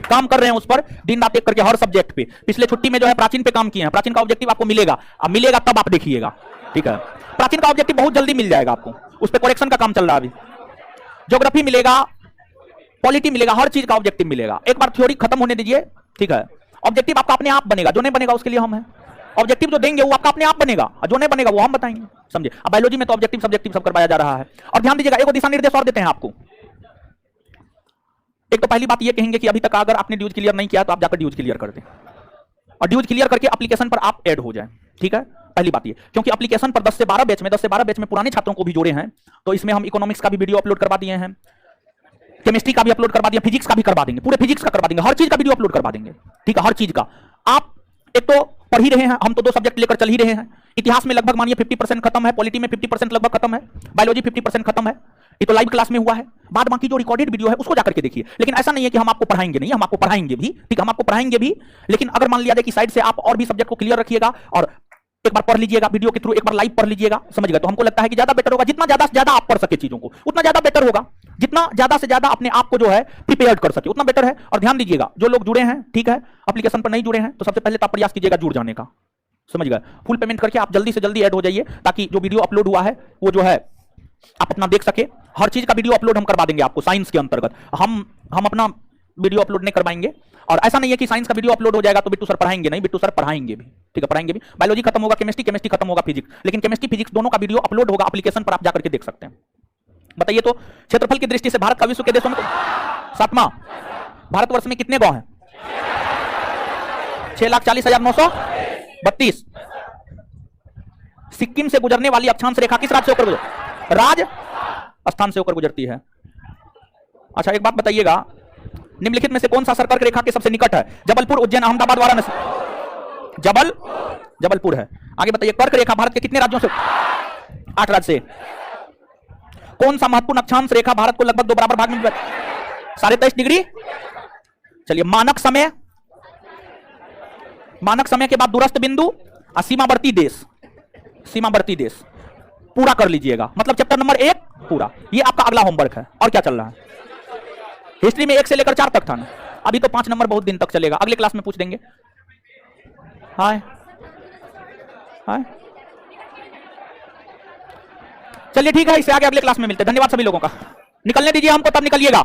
काम कर रहे हैं उस पर दिन रात एक करके हर सब्जेक्ट पे। पिछले छुट्टी में जो है प्राचीन पे काम किए हैं, प्राचीन का ऑब्जेक्टिव आपको मिलेगा, अब मिलेगा तब आप देखिएगा, ठीक है? प्राचीन का ऑब्जेक्टिव बहुत जल्दी मिल जाएगा आपको, उस पर करेक्शन का काम चल रहा है अभी। ज्योग्राफी मिलेगा, पॉलिटी मिलेगा, हर चीज का ऑब्जेक्टिव मिलेगा। एक बार थ्योरी खत्म होने दीजिए, ठीक है? ऑब्जेक्टिव आपका अपने आप बनेगा, जो नहीं बनेगा उसके लिए हम हैं। ऑब्जेक्टिव जो देंगे वो आपका अपने आप बनेगा, और जो नहीं बनेगा वो हम बताएंगे, समझे? अब बायोलॉजी में तो ऑब्जेक्टिव सब्जेक्टिव सब करवाया जा रहा है। और ध्यान दीजिएगा, एक दिशा निर्देश और देते हैं आपको। एक तो पहली बात ये कहेंगे कि अभी तक अगर आपने ड्यूज क्लियर नहीं किया तो आप जाकर ड्यूज क्लियर कर दें, और ड्यूज क्लियर करके एप्लीकेशन पर आप ऐड हो जाएं, ठीक है? पहली बात ये, क्योंकि एप्लीकेशन पर 10 से 12 बैच में पुराने छात्रों को भी जोड़े हैं, तो इसमें हम इकोनॉमिक्स का भी वीडियो अपलोड करवा दिए हैं, केमिस्ट्री का भी अपलोड करवा दिया, फिजिक्स का भी करवा देंगे, पूरे फिजिक्स का करवा देंगे, हर चीज का वीडियो अपलोड करवा देंगे, ठीक है? हर चीज का। आप एक तो पढ़ ही रहे हैं, हम तो 2 सब्जेक्ट लेकर चल ही रहे हैं। इतिहास में लगभग मानिए 50% खत्म है, पॉलिटी में 50% लगभग खत्म है, बायोलॉजी 50% खत्म है, ये तो लाइव क्लास में हुआ है। बाद बाकी जो रिकॉर्डेड वीडियो है उसको जाकर के देखिए। लेकिन ऐसा नहीं है कि हम आपको पढ़ाएंगे नहीं, हम आपको पढ़ाएंगे भी, ठीक है? हम आपको पढ़ाएंगे भी, लेकिन अगर मान लिया जाए कि साइड से आप और भी सब्जेक्ट को क्लियर रखिएगा और एक बार पढ़ लीजिएगा वीडियो के थ्रू, एक बार लाइव पढ़ लीजिएगा, समझ गए? तो हमको लगता है कि ज्यादा बेटर होगा। जितना ज्यादा से ज्यादा आप पढ़ सके चीजों को उतना ज्यादा बेटर होगा, जितना ज्यादा से ज्यादा अपने आप को जो है प्रिपेयर्ड कर सके उतना बेटर है। और ध्यान दीजिएगा, जो लोग जुड़े हैं, ठीक है, एप्लीकेशन पर नहीं जुड़े हैं, तो सबसे पहले तो आप प्रयास कीजिएगा जुड़ जाने का, समझ गए? फुल पेमेंट करके आप जल्दी से जल्दी ऐड हो जाइए, ताकि जो वीडियो अपलोड हुआ है वो जो है आप अपना देख सके। हर चीज का वीडियो अपलोड हम करवा देंगे आपको। साइंस के अंतर्गत हम अपना वीडियो अपलोड नहीं करवाएंगे, और ऐसा नहीं है कि साइंस का वीडियो अपलोड हो जाएगा तो बिट्टू सर पढ़ाएंगे नहीं, बिट्टू सर पढ़ाएंगे भी, ठीक है? पढ़ाएंगे भी। बायोलॉजी खत्म होगा, केमिस्ट्री खत्म होगा, फिजिक्स, लेकिन केमिस्ट्री फिजिक्स दोनों का वीडियो अपलोड होगा एप्लीकेशन पर, आप जाकर के देख सकते हैं। बताइए तो, क्षेत्रफल की दृष्टि से भारत का विश्व के देशों में 7वां। भारतवर्ष में कितने गांव हैं? 6,40,932। सिक्किम से गुजरने वाली अक्षांश रेखा किस राज्य से होकर गुजरती? राजस्थान से होकर गुजरती है। अच्छा, एक बात बताइएगा, निम्नलिखित में से कौन सा सर्कल रेखा के सबसे निकट है? जबलपुर, उज्जैन, अहमदाबाद, वाराणसी। जबलपुर है। आगे बताइए, कर्क रेखा भारत के कितने राज्यों से? 8 राज्य से। कौन सा महत्वपूर्ण अक्षांश रेखा भारत को लगभग 2 बराबर भाग में विभाजित? 23.5 डिग्री। चलिए, मानक समय के बाद दूरस्थ बिंदु और सीमावर्ती देश पूरा कर लीजिएगा, मतलब चैप्टर नंबर 1 पूरा। ये आपका अगला होमवर्क है। और क्या चल रहा है? हिस्ट्री में 1 से लेकर 4 तक था ना, अभी तो 5 नंबर बहुत दिन तक चलेगा, अगले क्लास में पूछ देंगे। हाय चलिए ठीक है, इससे आगे अगले क्लास में मिलते हैं। धन्यवाद सभी लोगों का। निकलने दीजिए हमको, तब निकलिएगा।